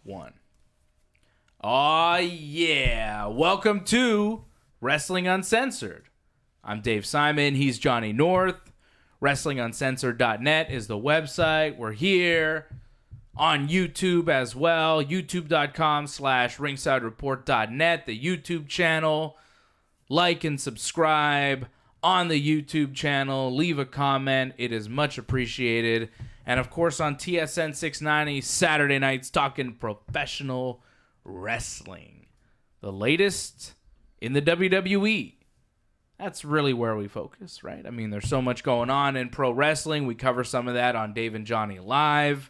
1. Oh, yeah. Welcome to Wrestling Uncensored. I'm Dave Simon. He's Johnny North. WrestlingUncensored.net is the website. We're here on YouTube as well. YouTube.com/RingsideReport.net, the YouTube channel. Like and subscribe on the YouTube channel. Leave a comment. It is much appreciated. And, of course, on TSN 690, Saturday nights, talking professional wrestling. The latest in the WWE. That's really where we focus, right? I mean, there's so much going on in pro wrestling. We cover some of that on Dave and Johnny Live.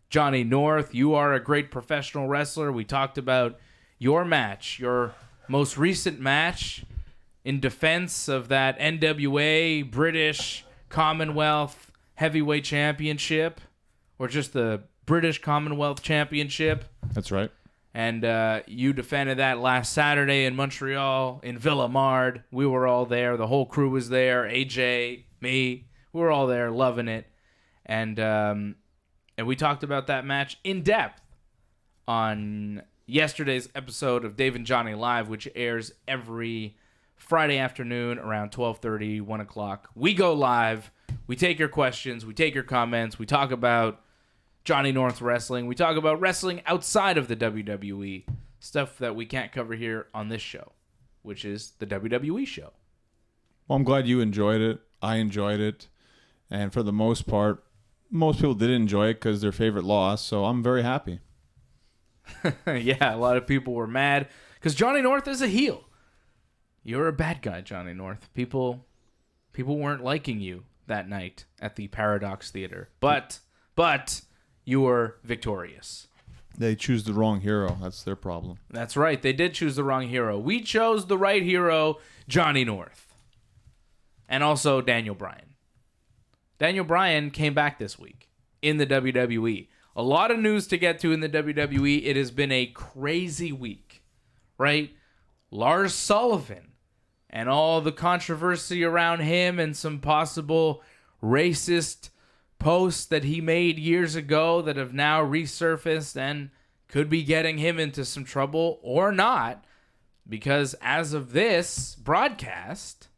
Johnny North, you are a great professional wrestler. We talked about your match, your most recent match in defense of that NWA British Commonwealth Heavyweight Championship, or just the British Commonwealth Championship. That's right. And you defended that last Saturday in Montreal, in Villemard. We were all there. The whole crew was there. AJ, me. We were all there, loving it. And we talked about that match in depth on yesterday's episode of Dave and Johnny Live, which airs every Friday afternoon around 12:30, 1 o'clock. We go live. We take your questions. We take your comments. We talk about Johnny North wrestling. We talk about wrestling outside of the WWE, stuff that we can't cover here on this show, which is the WWE show. Well, I'm glad you enjoyed it. I enjoyed it. And for the most part, most people did enjoy it because their favorite lost, so I'm very happy. Yeah, a lot of people were mad because Johnny North is a heel. You're a bad guy, Johnny North. People weren't liking you that night at the Paradox Theater. But you were victorious. They choose the wrong hero. That's their problem. That's right. They did choose the wrong hero. We chose the right hero, Johnny North. And also Daniel Bryan. Daniel Bryan came back this week in the WWE. A lot of news to get to in the WWE. It has been a crazy week, right? Lars Sullivan and all the controversy around him and some possible racist posts that he made years ago that have now resurfaced and could be getting him into some trouble or not, because as of this broadcast,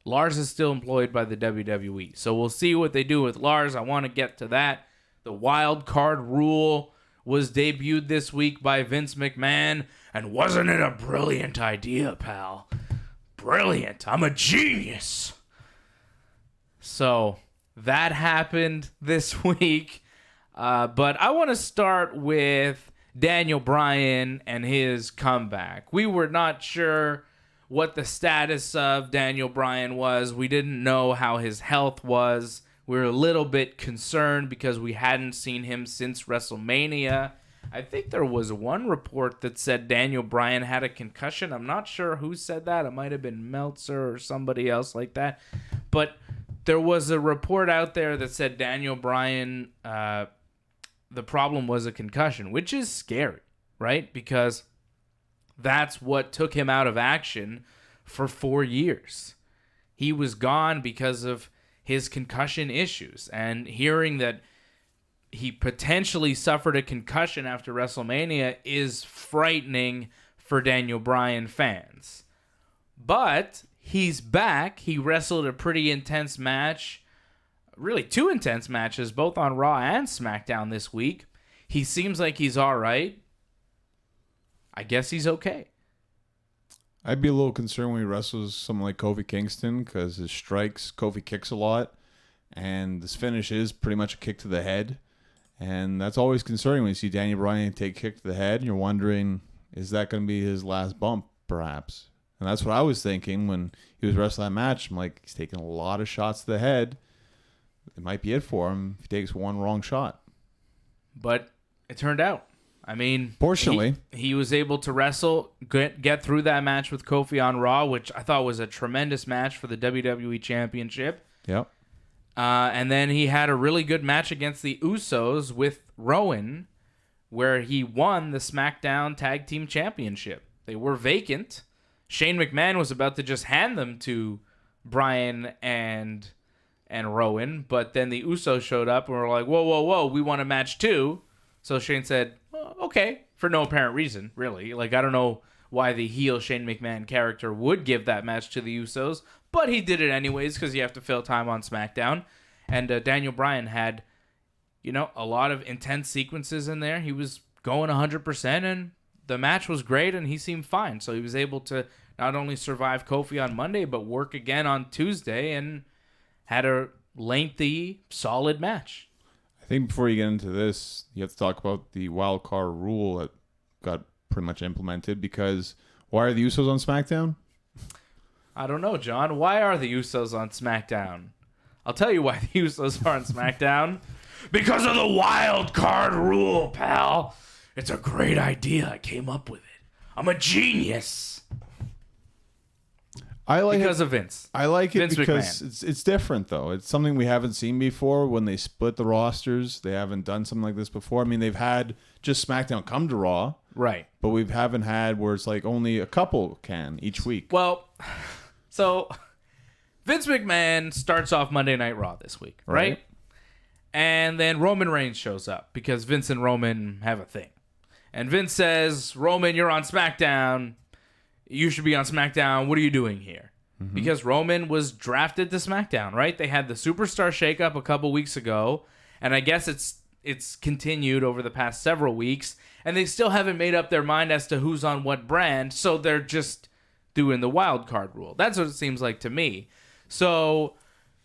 Lars is still employed by the WWE. So we'll see what they do with Lars. I want to get to that. The wild card rule was debuted this week by Vince McMahon, and wasn't it a brilliant idea, pal? Brilliant. I'm a genius. So that happened this week. But I want to start with Daniel Bryan and his comeback. We were not sure what the status of Daniel Bryan was. We didn't know how his health was. We were a little bit concerned because we hadn't seen him since WrestleMania. I think there was one report that said Daniel Bryan had a concussion. I'm not sure who said that. It might have been Meltzer or somebody else like that. But there was a report out there that said Daniel Bryan, the problem was a concussion, which is scary, right? Because that's what took him out of action for 4 years. He was gone because of his concussion issues. And hearing that he potentially suffered a concussion after WrestleMania is frightening for Daniel Bryan fans. But he's back. He wrestled a pretty intense match, really 2 intense matches, both on Raw and SmackDown this week. He seems like he's all right. I guess he's okay. I'd be a little concerned when he wrestles someone like Kofi Kingston because his strikes, Kofi kicks a lot, and this finish is pretty much a kick to the head. And that's always concerning when you see Daniel Bryan take a kick to the head, and you're wondering, is that going to be his last bump, perhaps? And that's what I was thinking when he was wrestling that match. I'm like, he's taking a lot of shots to the head. It might be it for him if he takes one wrong shot. But it turned out. I mean, fortunately, he was able to wrestle, get through that match with Kofi on Raw, which I thought was a tremendous match for the WWE Championship. Yep. And then he had a really good match against the Usos with Rowan, where he won the SmackDown Tag Team Championship. They were vacant. Shane McMahon was about to just hand them to Bryan and Rowan, but then the Usos showed up and were like, whoa, we want a match too. So Shane said, Okay, for no apparent reason, really. Like, I don't know why the heel Shane McMahon character would give that match to the Usos, but he did it anyways because you have to fill time on SmackDown. And Daniel Bryan had, a lot of intense sequences in there. He was going 100%, and the match was great, and he seemed fine. So he was able to not only survive Kofi on Monday, but work again on Tuesday and had a lengthy, solid match. I think before you get into this, you have to talk about the wild card rule that got pretty much implemented, because why are the Usos on SmackDown? I don't know, John. Why are the Usos on SmackDown? I'll tell you why the Usos are on SmackDown. Because of the wild card rule, pal. It's a great idea. I came up with it. I'm a genius. I like because it. Of Vince. I like it Vince because McMahon. it's different, though. It's something we haven't seen before. When they split the rosters, they haven't done something like this before. I mean, they've had just SmackDown come to Raw. Right. But we haven't had where it's like only a couple can each week. Well, so Vince McMahon starts off Monday Night Raw this week, right? And then Roman Reigns shows up because Vince and Roman have a thing. And Vince says, Roman, you're on SmackDown. You should be on SmackDown. What are you doing here? Mm-hmm. Because Roman was drafted to SmackDown, right? They had the Superstar shakeup a couple weeks ago, and I guess it's continued over the past several weeks, and they still haven't made up their mind as to who's on what brand, so they're just doing the wild card rule. That's what it seems like to me. So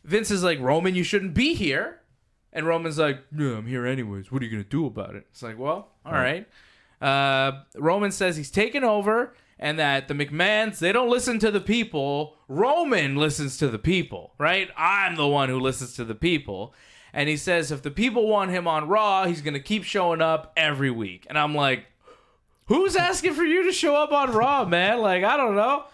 Vince is like, Roman, you shouldn't be here. And Roman's like, yeah, I'm here anyways. What are you going to do about it? It's like, well, all right. Roman says he's taken over and that the McMahons, they don't listen to the people. Roman listens to the people, right? I'm the one who listens to the people. And he says if the people want him on Raw, he's going to keep showing up every week. And I'm like, who's asking for you to show up on Raw, man? Like, I don't know.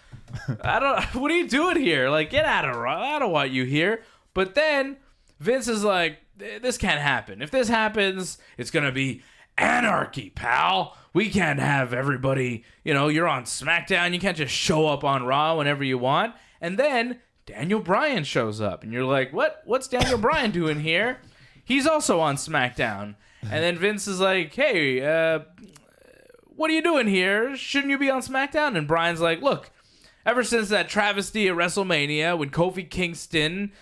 What are you doing here? Like, get out of Raw. I don't want you here. But then Vince is like, this can't happen. If this happens, it's going to be anarchy, pal. We can't have everybody, you're on SmackDown. You can't just show up on Raw whenever you want. And then Daniel Bryan shows up. And you're like, what's Daniel Bryan doing here? He's also on SmackDown. And then Vince is like, hey, what are you doing here? Shouldn't you be on SmackDown? And Bryan's like, look, ever since that travesty at WrestleMania when Kofi Kingston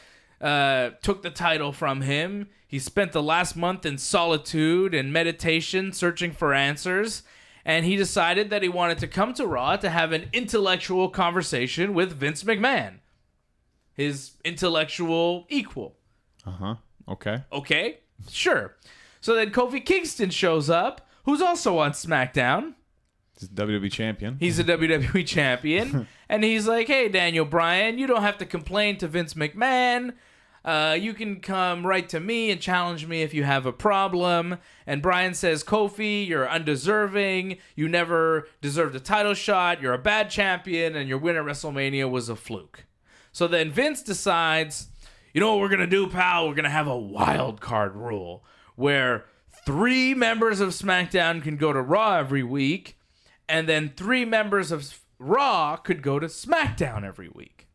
took the title from him, he spent the last month in solitude and meditation searching for answers, and he decided that he wanted to come to Raw to have an intellectual conversation with Vince McMahon, his intellectual equal. Okay, sure. So then Kofi Kingston shows up, who's also on SmackDown. He's a WWE champion. He's a WWE champion. And he's like, hey, Daniel Bryan, you don't have to complain to Vince McMahon. You can come right to me and challenge me if you have a problem. And Bryan says, Kofi, you're undeserving. You never deserved a title shot. You're a bad champion. And your win at WrestleMania was a fluke. So then Vince decides, you know what we're going to do, pal? We're going to have a wild card rule where 3 members of SmackDown can go to Raw every week. And then 3 members of Raw could go to SmackDown every week.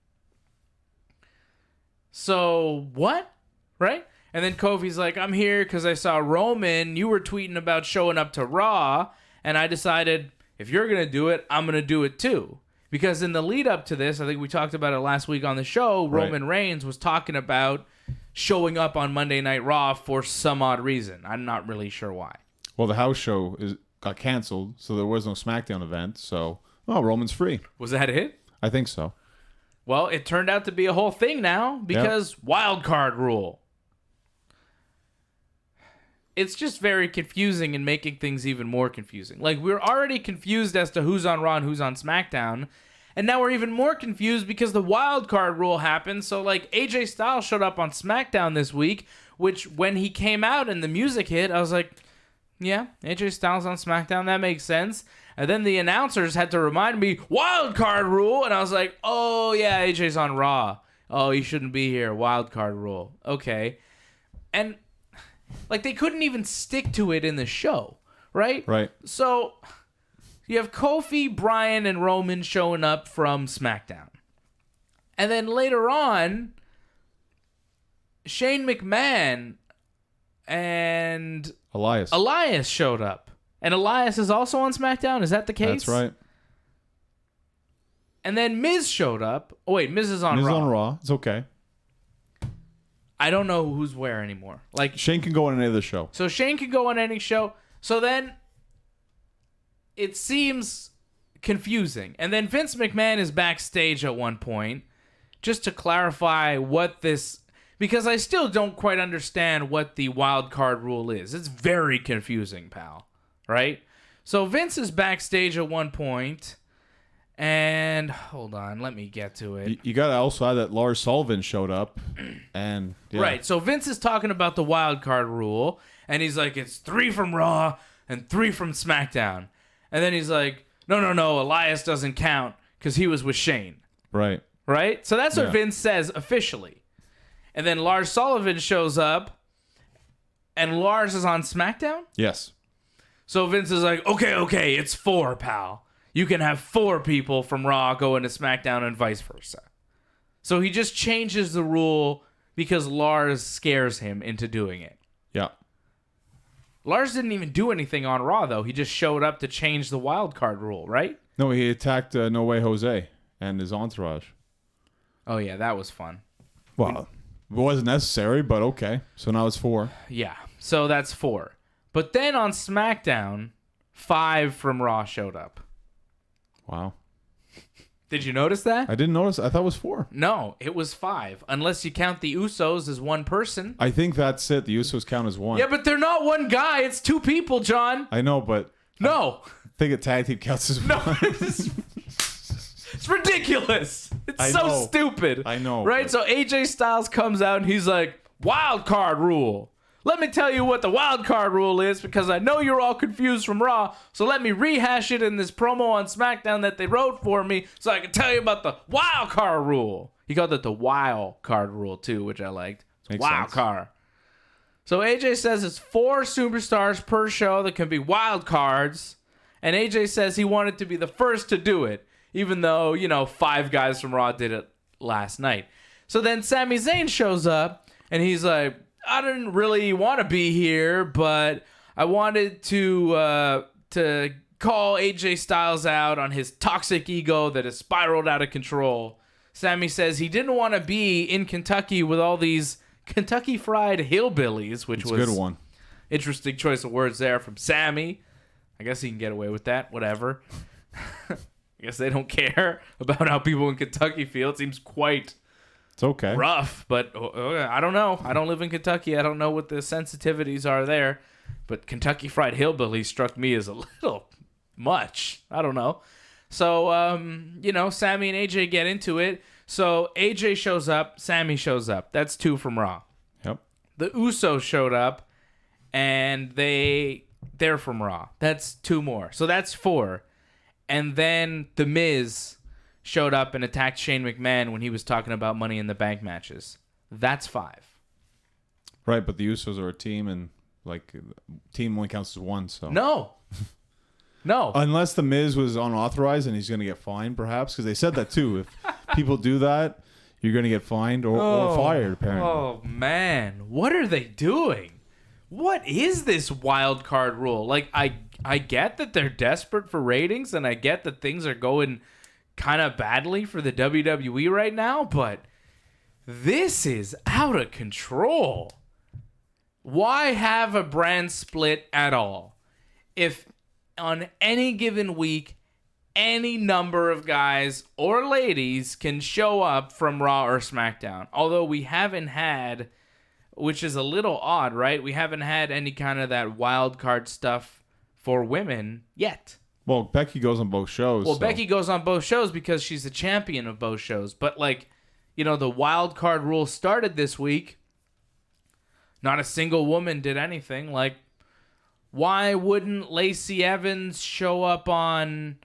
So, what? Right? And then Kofi's like, I'm here because I saw Roman. You were tweeting about showing up to Raw. And I decided, if you're going to do it, I'm going to do it too. Because in the lead up to this, I think we talked about it last week on the show, Roman Reigns was talking about showing up on Monday Night Raw for some odd reason. I'm not really sure why. Well, the house show got canceled, so there was no SmackDown event. So, Roman's free. Was that it? I think so. Well, it turned out to be a whole thing now because wild card rule. It's just very confusing and making things even more confusing. Like, we're already confused as to who's on Raw and who's on SmackDown, and now we're even more confused because the wild card rule happened. So, like, AJ Styles showed up on SmackDown this week, which when he came out and the music hit, I was like, yeah, AJ Styles on SmackDown, that makes sense. And then the announcers had to remind me, wild card rule, and I was like, oh yeah, AJ's on Raw. Oh, he shouldn't be here, wild card rule. Okay. And like they couldn't even stick to it in the show, right? Right. So you have Kofi, Bryan, and Roman showing up from SmackDown. And then later on, Shane McMahon and Elias showed up And Elias is also on SmackDown? Is that the case? That's right. And then Miz showed up. Oh, wait, Miz is on Miz Raw. on Raw. It's okay. I don't know who's where anymore. Like Shane can go on any other show. So Shane can go on any show. So then it seems confusing. And then Vince McMahon is backstage at one point just to clarify what this... Because I still don't quite understand what the wild card rule is. It's very confusing, pal. Right? So Vince is backstage at one point, and hold on, let me get to it. You got to also add that Lars Sullivan showed up, and yeah. Right, so Vince is talking about the wild card rule, and he's like, it's 3 from Raw and 3 from SmackDown. And then he's like, no, Elias doesn't count because he was with Shane. Right. Right? So that's what Vince says officially. And then Lars Sullivan shows up, and Lars is on SmackDown? Yes. So Vince is like, okay, it's 4, pal. You can have 4 people from Raw go into SmackDown and vice versa. So he just changes the rule because Lars scares him into doing it. Yeah. Lars didn't even do anything on Raw, though. He just showed up to change the wild card rule, right? No, he attacked No Way Jose and his entourage. Oh, yeah, that was fun. Well, it wasn't necessary, but okay. So now it's 4. Yeah, so that's 4. But then on SmackDown, 5 from Raw showed up. Wow. Did you notice that? I didn't notice. I thought it was 4. No, it was 5. Unless you count the Usos as one person. I think that's it. The Usos count as 1. Yeah, but they're not one guy. It's 2 people, John. I know, but... No. I think a tag team counts as 1. No. It's ridiculous. It's so know. stupid. I know. Right? But... So AJ Styles comes out and he's like, wild card rule. Let me tell you what the wild card rule is because I know you're all confused from Raw. So let me rehash it in this promo on SmackDown that they wrote for me so I can tell you about the wild card rule. He called it the wild card rule too, which I liked. It's wild card. So AJ says it's 4 superstars per show that can be wild cards. And AJ says he wanted to be the first to do it, even though, 5 guys from Raw did it last night. So then Sami Zayn shows up and he's like, I didn't really want to be here, but I wanted to call AJ Styles out on his toxic ego that has spiraled out of control. Sami says he didn't want to be in Kentucky with all these Kentucky Fried Hillbillies, which was a good one. Interesting choice of words there from Sami. I guess he can get away with that. Whatever. I guess they don't care about how people in Kentucky feel. It seems quite... It's okay. rough, but I don't know. I don't live in Kentucky. I don't know what the sensitivities are there. But Kentucky Fried Hillbilly struck me as a little much. I don't know. So, Sami and AJ get into it. So AJ shows up. Sami shows up. That's 2 from Raw. Yep. The Usos showed up, and they're from Raw. That's 2 more. So that's 4. And then The Miz showed up and attacked Shane McMahon when he was talking about Money in the Bank matches. That's 5. Right, but the Usos are a team, and team only counts as 1. So No. Unless the Miz was unauthorized and he's going to get fined, perhaps, because they said that too. If people do that, you're going to get fined or fired. Apparently. Oh man, what are they doing? What is this wild card rule? I get that they're desperate for ratings, and I get that things are going kind of badly for the WWE right now, but this is out of control. Why have a brand split at all? If on any given week, any number of guys or ladies can show up from Raw or SmackDown. Although we haven't had, which is a little odd, right? We haven't had any kind of that wild card stuff for women yet. Well, Becky goes on both shows. Well, Becky goes on both shows because she's the champion of both shows. But, the wild card rule started this week. Not a single woman did anything. Why wouldn't Lacey Evans show up on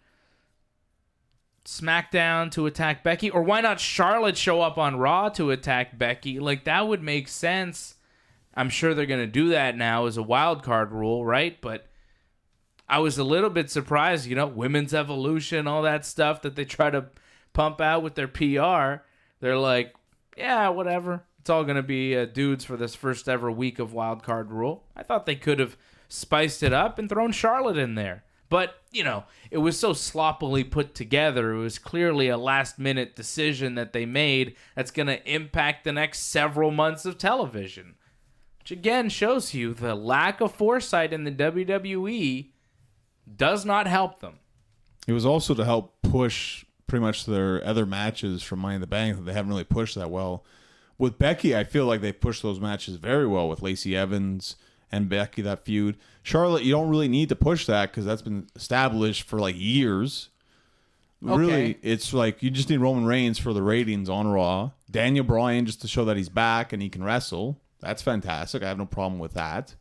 SmackDown to attack Becky? Or why not Charlotte show up on Raw to attack Becky? That would make sense. I'm sure they're going to do that now as a wild card rule, right? But I was a little bit surprised, Women's Evolution, all that stuff that they try to pump out with their PR. They're like, yeah, whatever. It's all going to be dudes for this first ever week of wild card rule. I thought they could have spiced it up and thrown Charlotte in there. But, it was so sloppily put together. It was clearly a last-minute decision that they made that's going to impact the next several months of television. Which, again, shows you the lack of foresight in the WWE does not help them. It was also to help push pretty much their other matches from Money in the Bank that they haven't really pushed that well. With Becky, I feel like they pushed those matches very well with Lacey Evans and Becky, that feud. Charlotte, you don't really need to push that because that's been established for like years. Okay. Really, it's like you just need Roman Reigns for the ratings on Raw. Daniel Bryan just to show that he's back and he can wrestle. That's fantastic. I have no problem with that.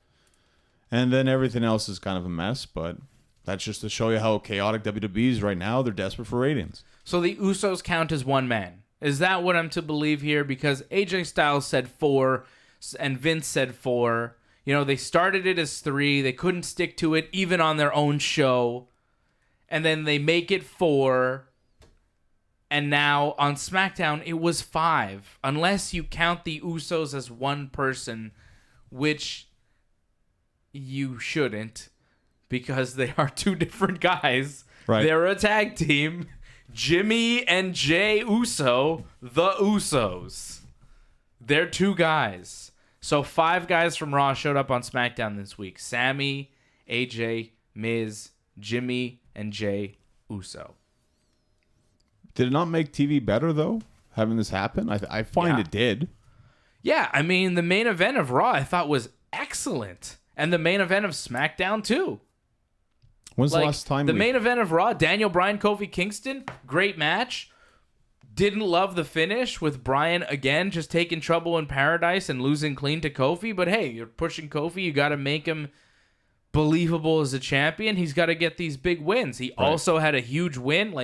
And then everything else is kind of a mess, but that's just to show you how chaotic WWE is right now. They're desperate for ratings. So the Usos count as one man. Is that what I'm to believe here? Because AJ Styles said 4 and Vince said 4. They started it as 3. They couldn't stick to it even on their own show. And then they make it 4. And now on SmackDown, it was 5. Unless you count the Usos as one person, which you shouldn't. Because they are 2 different guys. Right. They're a tag team. Jimmy and Jay Uso, the Usos. They're 2 guys. So 5 guys from Raw showed up on SmackDown this week. Sammy, AJ, Miz, Jimmy, and Jay Uso. Did it not make TV better, though, having this happen? I find it did. Yeah, I mean, the main event of Raw I thought was excellent. And the main event of SmackDown, too. When's the last time the main event of Raw, Daniel Bryan, Kofi Kingston, great match. Didn't love the finish with Bryan, again, just taking trouble in paradise and losing clean to Kofi. But hey, you're pushing Kofi. You got to make him believable as a champion. He's got to get these big wins. He also had a huge win.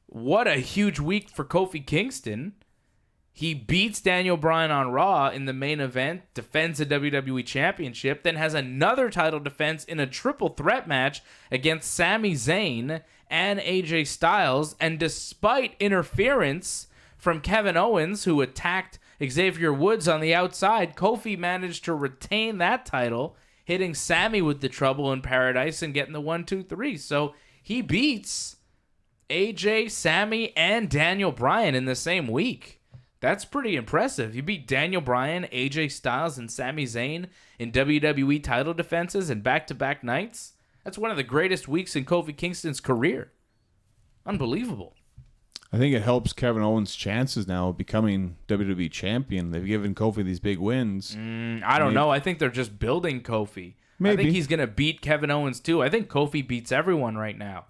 What a huge week for Kofi Kingston. He beats Daniel Bryan on Raw in the main event, defends the WWE Championship, then has another title defense in a triple threat match against Sami Zayn and AJ Styles. And despite interference from Kevin Owens, who attacked Xavier Woods on the outside, Kofi managed to retain that title, hitting Sami with the trouble in paradise and getting the 1-2-3. So he beats AJ, Sami, and Daniel Bryan in the same week. That's pretty impressive. You beat Daniel Bryan, AJ Styles, and Sami Zayn in WWE title defenses in back-to-back nights. That's one of the greatest weeks in Kofi Kingston's career. Unbelievable. I think it helps Kevin Owens' chances now of becoming WWE champion. They've given Kofi these big wins. I don't know. I think they're just building Kofi. Maybe. I think he's going to beat Kevin Owens, too. I think Kofi beats everyone right now.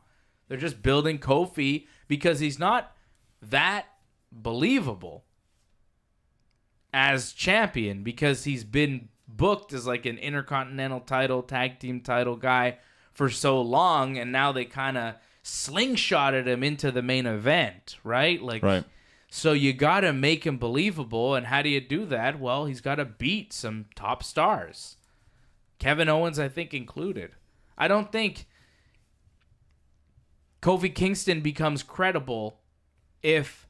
They're just building Kofi because he's not that believable as champion, because he's been booked as like an intercontinental title, tag team title guy for so long, and now they kind of slingshotted him into the main event, right? Right. So you got to make him believable, and how do you do that? Well, he's got to beat some top stars. Kevin Owens, I think, included. I don't think Kofi Kingston becomes credible if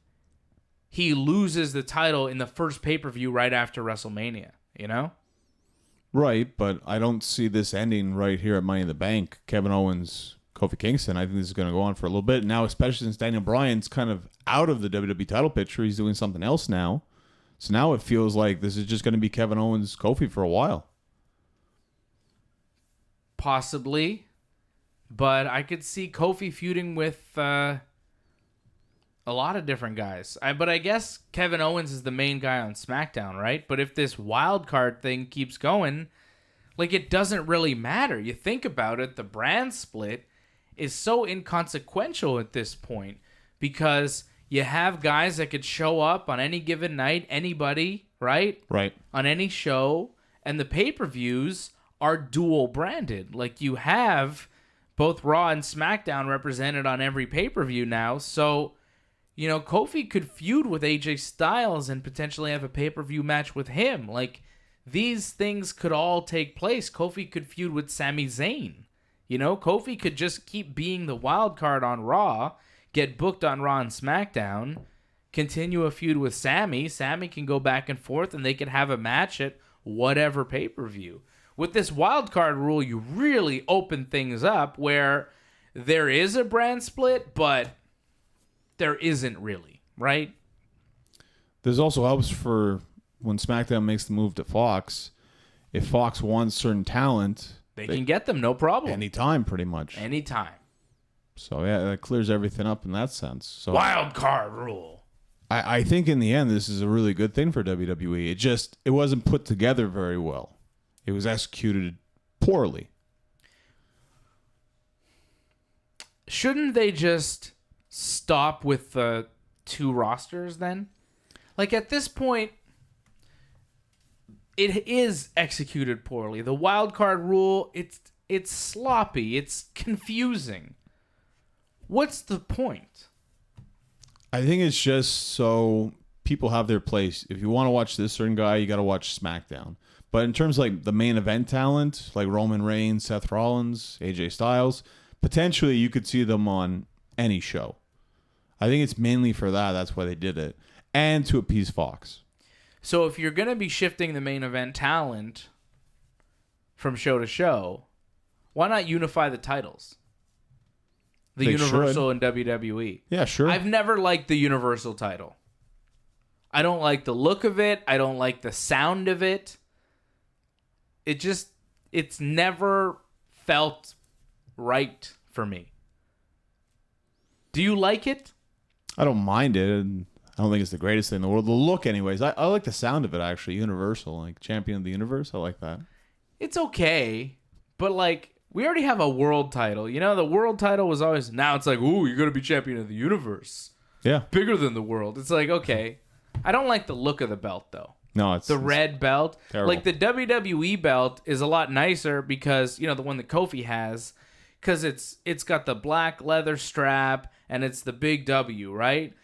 he loses the title in the first pay-per-view right after WrestleMania, Right, but I don't see this ending right here at Money in the Bank. Kevin Owens, Kofi Kingston, I think this is going to go on for a little bit. Now, especially since Daniel Bryan's kind of out of the WWE title picture, he's doing something else now. So now it feels like this is just going to be Kevin Owens, Kofi for a while. Possibly, but I could see Kofi feuding with a lot of different guys. But I guess Kevin Owens is the main guy on SmackDown, right? But if this wild card thing keeps going, it doesn't really matter. You think about it, the brand split is so inconsequential at this point because you have guys that could show up on any given night, anybody, right? Right. On any show, and the pay-per-views are dual branded. You have both Raw and SmackDown represented on every pay-per-view now, so Kofi could feud with AJ Styles and potentially have a pay-per-view match with him. These things could all take place. Kofi could feud with Sami Zayn. Kofi could just keep being the wild card on Raw, get booked on Raw and SmackDown, continue a feud with Sami. Sami can go back and forth, and they could have a match at whatever pay-per-view. With this wild card rule, you really open things up where there is a brand split, but there isn't really, right? There's also helps for when SmackDown makes the move to Fox. If Fox wants certain talent, They can get them, no problem. anytime, pretty much. Anytime. So yeah, that clears everything up in that sense. So Wild card rule. I think in the end, this is a really good thing for WWE. It wasn't put together very well. It was executed poorly. Shouldn't they just stop with the 2 rosters then? Like at this point, it is executed poorly. The wild card rule, it's sloppy. It's confusing. What's the point? I think it's just so people have their place. If you want to watch this certain guy, you got to watch SmackDown. But in terms of like the main event talent, like Roman Reigns, Seth Rollins, AJ Styles, potentially you could see them on any show. I think it's mainly for that. That's why they did it. And to appease Fox. So if you're going to be shifting the main event talent from show to show, why not unify the titles? The They Universal should. and WWE. Yeah, sure. I've never liked the Universal title. I don't like the look of it. I don't like the sound of it. It's never felt right for me. Do you like it? I don't mind it. And I don't think it's the greatest thing in the world. The look, anyways. I like the sound of it, actually. Universal, like Champion of the Universe. I like that. It's okay, but like we already have a world title. You know, the world title was always, now it's like, ooh, you're going to be Champion of the Universe. Yeah. Bigger than the world. It's like, okay. I don't like the look of the belt, though. No, it's the red belt. terrible. Like the WWE belt is a lot nicer because, you know, the one that Kofi has, because it's got the black leather strap and it's the big W, right?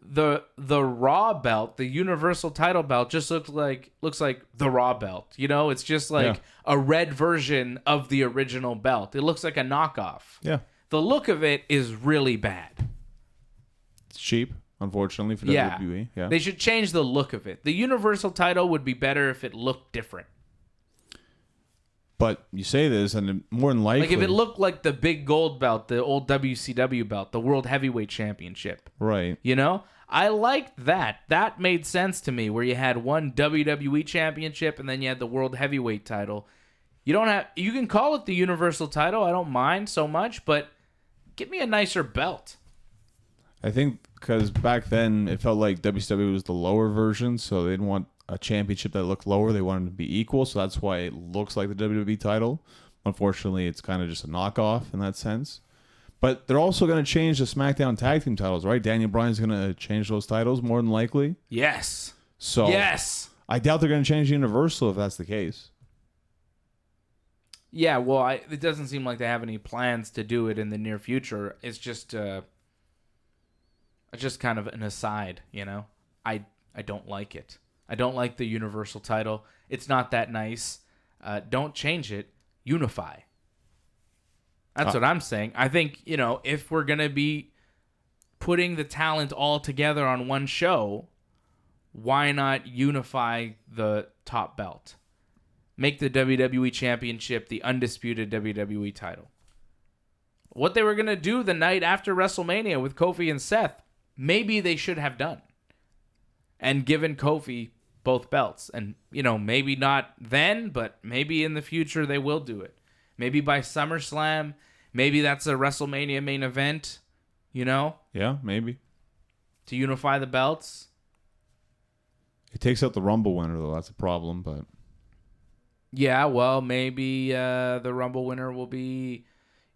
The Raw belt, the Universal title belt, just looks like the Raw belt. You know, it's just like a red version of the original belt. It looks like a knockoff. Yeah. The look of it is really bad. It's cheap, unfortunately, for WWE. Yeah. They should change the look of it. The Universal title would be better if it looked different. But you say this, and more than likely... Like if it looked like the big gold belt, the old WCW belt, the World Heavyweight Championship. Right. You know? I liked that. That made sense to me, where you had one WWE Championship and then you had the World Heavyweight title. You can call it the Universal title. I don't mind so much, but give me a nicer belt. I think because back then it felt like WCW was the lower version, so they didn't want a championship that looked lower. They wanted it to be equal, so that's why it looks like the WWE title. Unfortunately, it's kind of just a knockoff in that sense. But they're also going to change the SmackDown Tag Team titles, right? Daniel Bryan's going to change those titles more than likely. Yes. So yes. I doubt they're going to change Universal if that's the case. Yeah, well, it doesn't seem like they have any plans to do it in the near future. It's just kind of an aside, you know? I don't like it. I don't like the Universal title. It's not that nice. Don't change it. Unify. That's what I'm saying. I think, you know, if we're going to be putting the talent all together on one show, why not unify the top belt? Make the WWE Championship the undisputed WWE title. What they were going to do the night after WrestleMania with Kofi and Seth, maybe they should have done. And given Kofi both belts. And, you know, maybe not then, but maybe in the future they will do it. Maybe by SummerSlam, maybe that's a WrestleMania main event, you know? Yeah, maybe. To unify the belts. It takes out the Rumble winner, though. That's a problem, but... Yeah, well, maybe the Rumble winner will be,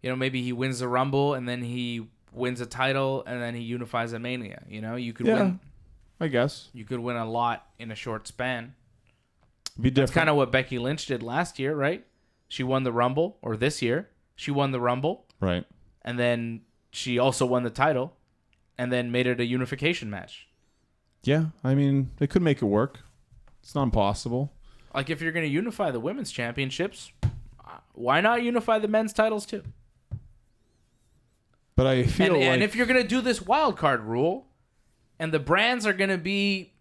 you know, maybe he wins the Rumble and then he wins a title and then he unifies a Mania. You know, you could win. I guess. You could win a lot in a short span. Be different. That's kind of what Becky Lynch did last year, right? She won the Rumble, or this year. She won the Rumble. Right. And then she also won the title and then made it a unification match. Yeah, I mean, they could make it work. It's not impossible. Like, if you're going to unify the women's championships, why not unify the men's titles too? But I feel like... And if you're going to do this wild card rule, and the brands are going to be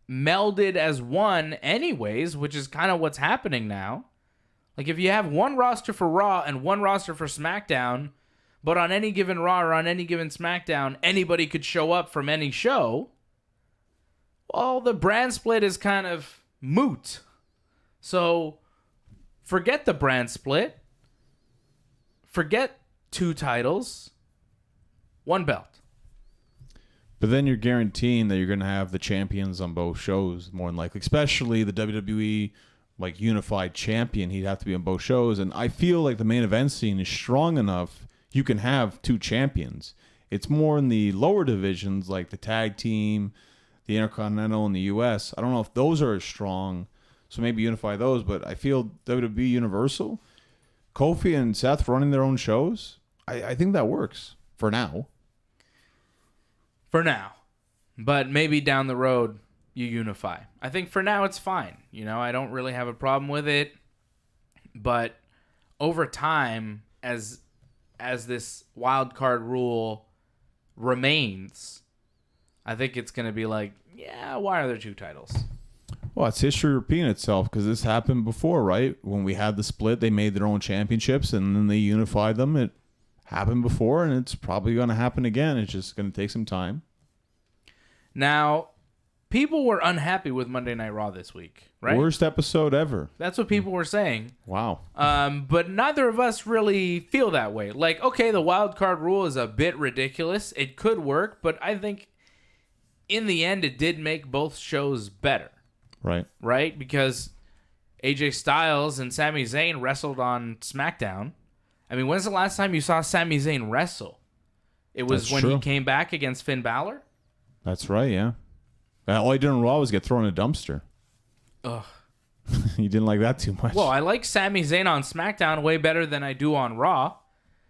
melded as one anyways, which is kind of what's happening now, Like, if you have one roster for Raw and one roster for SmackDown, but on any given Raw or on any given SmackDown, anybody could show up from any show, well, the brand split is kind of moot. So, forget the brand split. Forget 2 titles. 1 belt. But then you're guaranteeing that you're going to have the champions on both shows, more than likely. Especially the WWE like unified champion. He'd have to be on both shows. And I feel like the main event scene is strong enough you can have 2 champions. It's more in the lower divisions like the tag team, the Intercontinental, and the US. I don't know if those are as strong, so maybe unify those. But I feel WWE Universal, Kofi and Seth running their own shows, I think that works for now. For now. But maybe down the road, you unify. I think for now it's fine. You know, I don't really have a problem with it. But over time, as this wild card rule remains, I think it's going to be like, yeah, why are there 2 titles? Well, it's history repeating itself because this happened before, right? When we had the split, they made their own championships and then they unified them. It happened before and it's probably going to happen again. It's just going to take some time. Now, people were unhappy with Monday Night Raw this week, right? Worst episode ever. That's what people were saying. Wow. But neither of us really feel that way. Like, okay, the wild card rule is a bit ridiculous. It could work, but I think in the end it did make both shows better. Right. Right? Because AJ Styles and Sami Zayn wrestled on SmackDown. I mean, when's the last time you saw Sami Zayn wrestle? It was when he came back against Finn Balor? That's right, yeah. All he did on Raw was get thrown in a dumpster. Ugh. You didn't like that too much. Well, I like Sami Zayn on SmackDown way better than I do on Raw.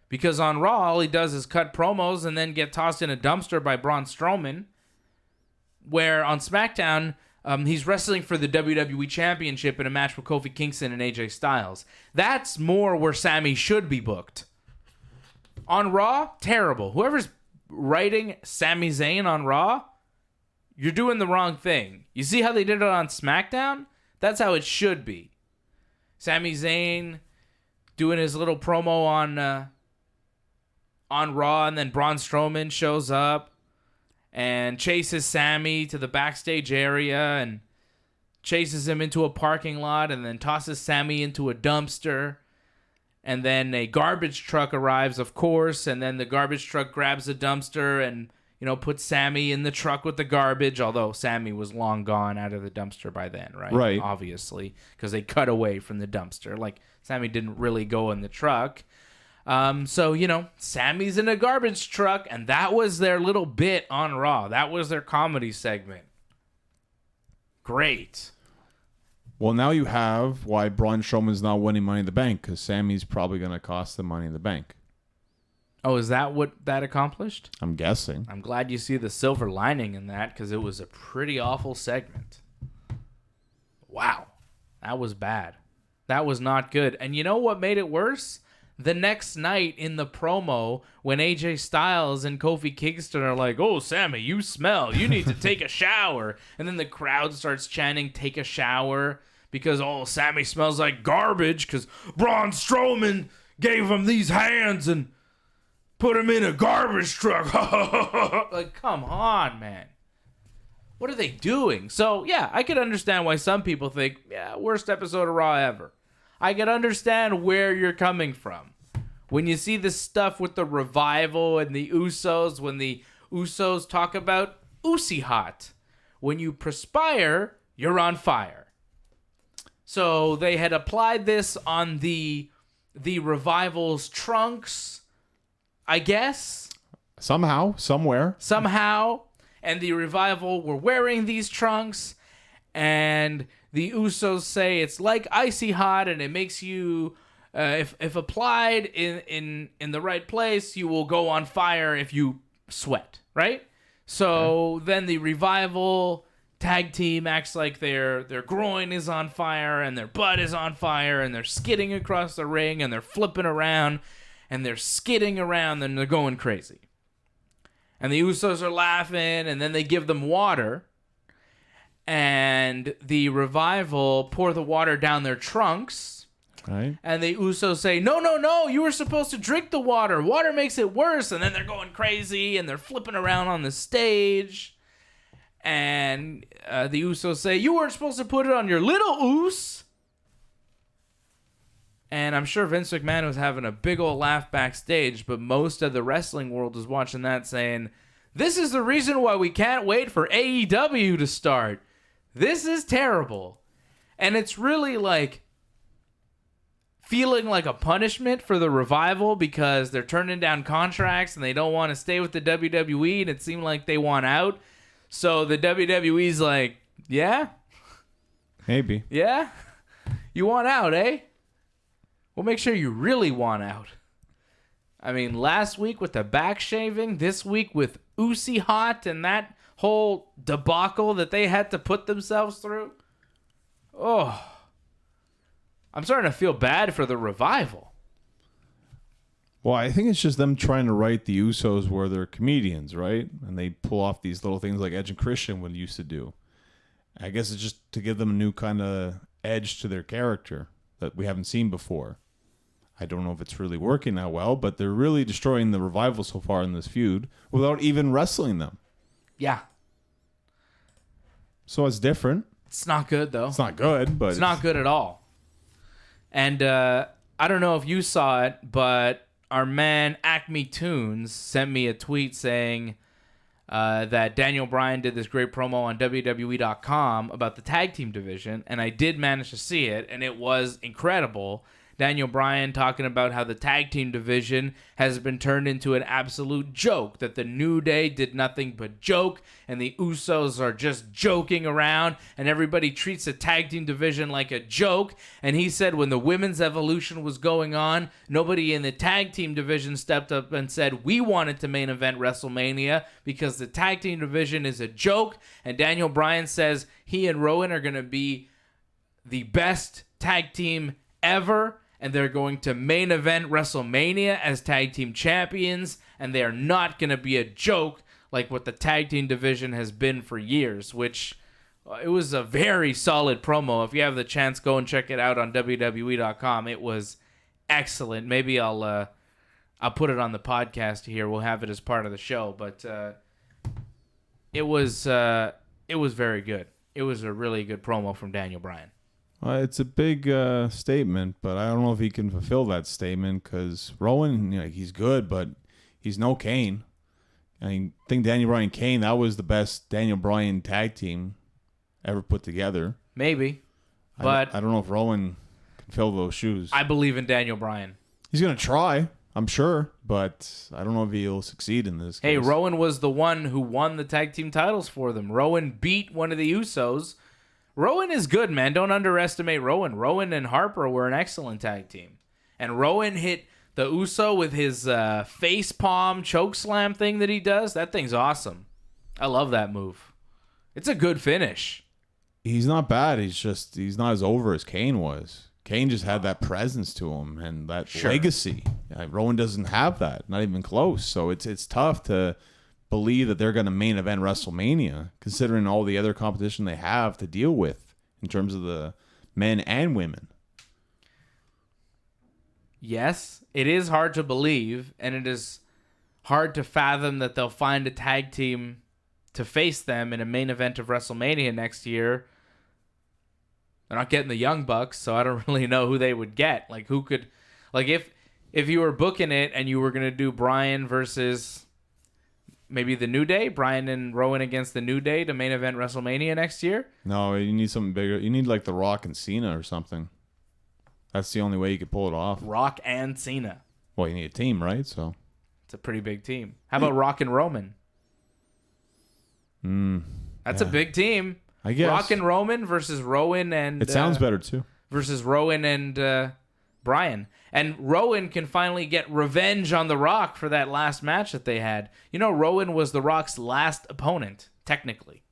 Because on Raw, all he does is cut promos and then get tossed in a dumpster by Braun Strowman. Where on SmackDown, he's wrestling for the WWE Championship in a match with Kofi Kingston and AJ Styles. That's more where Sami should be booked. On Raw, terrible. Whoever's writing Sami Zayn on Raw, you're doing the wrong thing. You see how they did it on SmackDown? That's how it should be. Sami Zayn doing his little promo on Raw, and then Braun Strowman shows up and chases Sami to the backstage area and chases him into a parking lot and then tosses Sami into a dumpster. And then a garbage truck arrives, of course, and then the garbage truck grabs a dumpster and, you know, puts Sami in the truck with the garbage, although Sami was long gone out of the dumpster by then, right? Right. Obviously, because they cut away from the dumpster. Like, Sami didn't really go in the truck. So, you know, Sami's in a garbage truck, and that was their little bit on Raw. That was their comedy segment. Great. Well, now you have why Braun Strowman's not winning Money in the Bank, because Sami's probably going to cost them Money in the Bank. Oh, is that what that accomplished? I'm guessing. I'm glad you see the silver lining in that, because it was a pretty awful segment. Wow. That was bad. That was not good. And you know what made it worse? The next night in the promo, when AJ Styles and Kofi Kingston are like, "Oh, Sami, you smell. You need to take a shower." And then the crowd starts chanting, "Take a shower," because, oh, Sami smells like garbage because Braun Strowman gave him these hands and put him in a garbage truck. Like, come on, man. What are they doing? So, yeah, I could understand why some people think, yeah, worst episode of Raw ever. I can understand where you're coming from. When you see this stuff with the Revival and the Usos, when the Usos talk about Usi hot. When you perspire, you're on fire. So they had applied this on the Revival's trunks, I guess. Somehow, somewhere. Somehow. And the Revival were wearing these trunks. And the Usos say it's like icy hot, and it makes you, if applied in the right place, you will go on fire if you sweat, right? So then the Revival tag team acts like their groin is on fire, and their butt is on fire, and they're skidding across the ring, and they're flipping around, and they're skidding around, and they're going crazy. And the Usos are laughing, and then they give them water. And the Revival pour the water down their trunks. Right. And the Usos say, no, you were supposed to drink the water. Water makes it worse. And then they're going crazy and they're flipping around on the stage. And the Usos say, you weren't supposed to put it on your little oos. And I'm sure Vince McMahon was having a big old laugh backstage, but most of the wrestling world was watching that saying, this is the reason why we can't wait for AEW to start. This is terrible. And it's really like feeling like a punishment for the Revival because they're turning down contracts and they don't want to stay with the WWE, and it seemed like they want out. So the WWE's like, yeah? Maybe. Yeah? You want out, eh? We'll make sure you really want out. I mean, last week with the back shaving, this week with Usi Hot and that whole debacle that they had to put themselves through. Oh, I'm starting to feel bad for the Revival. Well, I think it's just them trying to write the Usos where they're comedians, right? And they pull off these little things like Edge and Christian would used to do. I guess it's just to give them a new kind of edge to their character that we haven't seen before. I don't know if it's really working that well, but they're really destroying the Revival so far in this feud without even wrestling them. Yeah. So it's different. It's not good, though. It's not good, but... It's not good at all. And I don't know if you saw it, but our man Acme Tunes sent me a tweet saying that Daniel Bryan did this great promo on WWE.com about the tag team division, and I did manage to see it, and it was incredible. Daniel Bryan talking about how the tag team division has been turned into an absolute joke, that the New Day did nothing but joke, and the Usos are just joking around, and everybody treats the tag team division like a joke. And he said when the women's evolution was going on, nobody in the tag team division stepped up and said, we wanted to main event WrestleMania because the tag team division is a joke. And Daniel Bryan says he and Rowan are going to be the best tag team ever, and they're going to main event WrestleMania as tag team champions, and they are not going to be a joke like what the tag team division has been for years, which it was a very solid promo. If you have the chance, go and check it out on WWE.com. It was excellent. Maybe I'll put it on the podcast here. We'll have it as part of the show, but it was very good. It was a really good promo from Daniel Bryan. It's a big statement, but I don't know if he can fulfill that statement because Rowan, he's good, but he's no Kane. I think Daniel Bryan Kane, that was the best Daniel Bryan tag team ever put together. Maybe, but I don't know if Rowan can fill those shoes. I believe in Daniel Bryan. He's going to try, I'm sure, but I don't know if he'll succeed in this case. Hey, Rowan was the one who won the tag team titles for them. Rowan beat one of the Usos. Rowan is good, man. Don't underestimate Rowan. Rowan and Harper were an excellent tag team. And Rowan hit the Uso with his face palm choke slam thing that he does. That thing's awesome. I love that move. It's a good finish. He's not bad. He's not as over as Kane was. Kane just had that presence to him and that legacy. Rowan doesn't have that. Not even close. So it's tough to believe that they're going to main event WrestleMania, considering all the other competition they have to deal with in terms of the men and women. Yes, it is hard to believe, and it is hard to fathom that they'll find a tag team to face them in a main event of WrestleMania next year. They're not getting the Young Bucks, so I don't really know who they would get. Like, who could... Like, if you were booking it and you were going to do Bryan versus... maybe the New Day, Bryan and Rowan against the New Day to main event WrestleMania next year? No, you need something bigger. You need like The Rock and Cena or something. That's the only way you could pull it off. Rock and Cena. Well, you need a team, right? So it's a pretty big team. How about Rock and Roman? That's a big team. I guess. Rock and Roman versus Rowan and... It sounds better, too. Versus Rowan and Bryan. And Rowan can finally get revenge on The Rock for that last match that they had. Rowan was The Rock's last opponent, technically.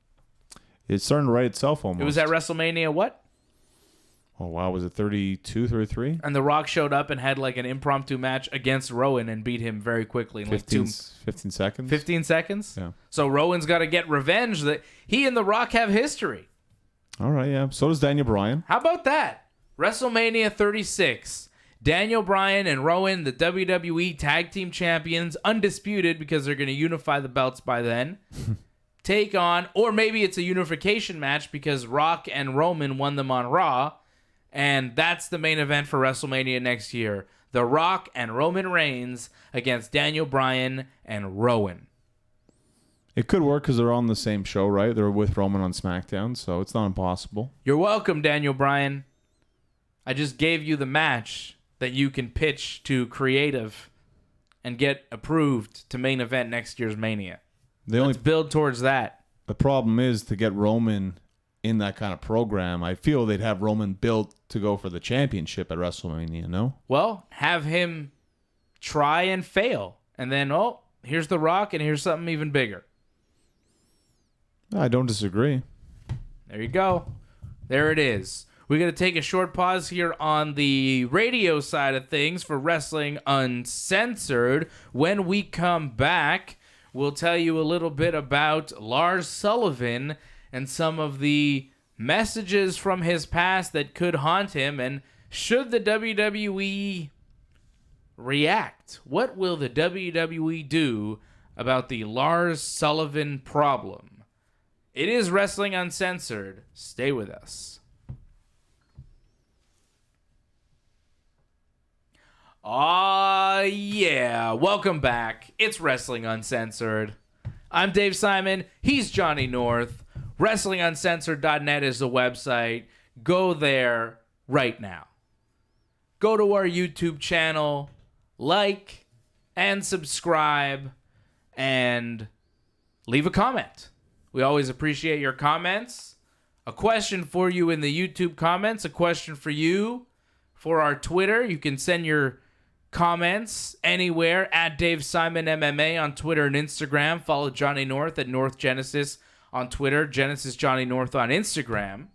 It's starting to write itself almost. It was at WrestleMania what? Oh, wow. Was it 32, 33? And The Rock showed up and had like an impromptu match against Rowan and beat him very quickly. In 15 seconds? 15 seconds? Yeah. So Rowan's got to get revenge. That he and The Rock have history. All right, yeah. So does Daniel Bryan. How about that? WrestleMania 36. Daniel Bryan and Rowan, the WWE Tag Team Champions, undisputed because they're going to unify the belts by then, take on, or maybe it's a unification match because Rock and Roman won them on Raw, and that's the main event for WrestleMania next year. The Rock and Roman Reigns against Daniel Bryan and Rowan. It could work because they're on the same show, right? They're with Roman on SmackDown, so it's not impossible. You're welcome, Daniel Bryan. I just gave you the match that you can pitch to creative and get approved to main event next year's Mania. Let's build towards that. The problem is to get Roman in that kind of program. I feel they'd have Roman built to go for the championship at WrestleMania, no? Well, have him try and fail. And then, here's The Rock and here's something even bigger. I don't disagree. There you go. There it is. We're going to take a short pause here on the radio side of things for Wrestling Uncensored. When we come back, we'll tell you a little bit about Lars Sullivan and some of the messages from his past that could haunt him. And should the WWE react? What will the WWE do about the Lars Sullivan problem? It is Wrestling Uncensored. Stay with us. Yeah. Welcome back. It's Wrestling Uncensored. I'm Dave Simon. He's Johnny North. WrestlingUncensored.net is the website. Go there right now. Go to our YouTube channel, like and subscribe, and leave a comment. We always appreciate your comments. A question for you in the YouTube comments, a question for you for our Twitter. You can send your comments anywhere at Dave Simon MMA on Twitter and Instagram. Follow Johnny North at North Genesis on Twitter, Genesis Johnny North on Instagram.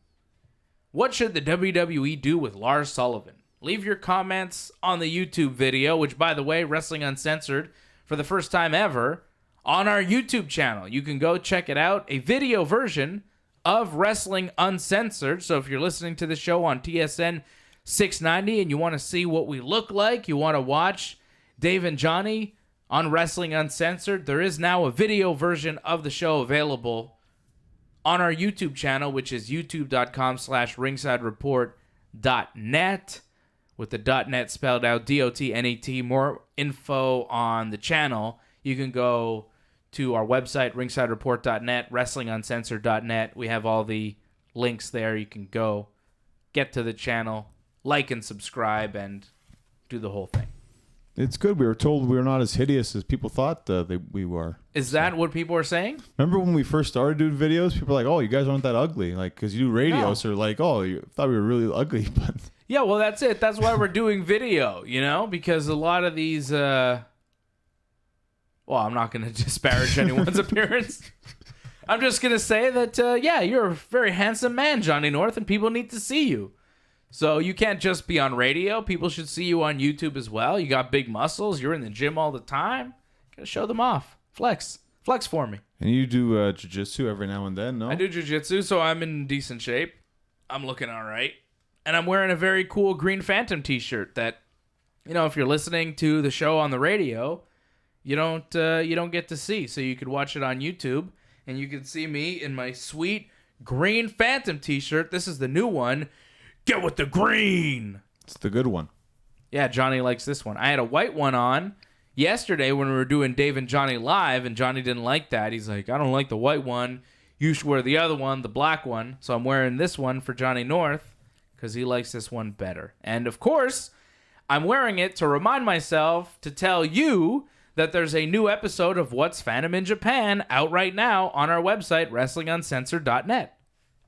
What should the WWE do with Lars Sullivan? Leave your comments on the YouTube video, which, by the way, Wrestling Uncensored, for the first time ever, on our YouTube channel. You can go check it out, a video version of Wrestling Uncensored. So if you're listening to the show on TSN 690 and you want to see what we look like, you want to watch Dave and Johnny on Wrestling Uncensored, there is now a video version of the show available on our YouTube channel, which is youtube.com/ringsidereport.net, with the .net spelled out, DOTNET. More info on the channel, you can go to our website, ringsidereport.net, wrestlinguncensored.net. We have all the links there. You can go, get to the channel, like and subscribe, and do the whole thing. It's good. We were told we were not as hideous as people thought we were. Is that what people are saying? Remember when we first started doing videos? People were like, "Oh, you guys aren't that ugly." Like, because you do radio, No. so like, "Oh, you thought we were really ugly." But Yeah, well, that's it. That's why we're doing video, because a lot of these... I'm not going to disparage anyone's appearance. I'm just going to say that, you're a very handsome man, Johnny North, and people need to see you. So you can't just be on radio. People should see you on YouTube as well. You got big muscles. You're in the gym all the time. Got to show them off. Flex for me. And you do jiu-jitsu every now and then, no? I do jiu-jitsu, so I'm in decent shape. I'm looking all right. And I'm wearing a very cool Green Phantom t-shirt that, if you're listening to the show on the radio, you don't get to see. So you could watch it on YouTube, and you can see me in my sweet Green Phantom t-shirt. This is the new one. Get with the green. It's the good one. Yeah, Johnny likes this one. I had a white one on yesterday when we were doing Dave and Johnny live, and Johnny didn't like that. He's like, I don't like the white one. You should wear the other one, the black one. So I'm wearing this one for Johnny North because he likes this one better. And, of course, I'm wearing it to remind myself to tell you that there's a new episode of What's Fandom in Japan out right now on our website, WrestlingUncensored.net.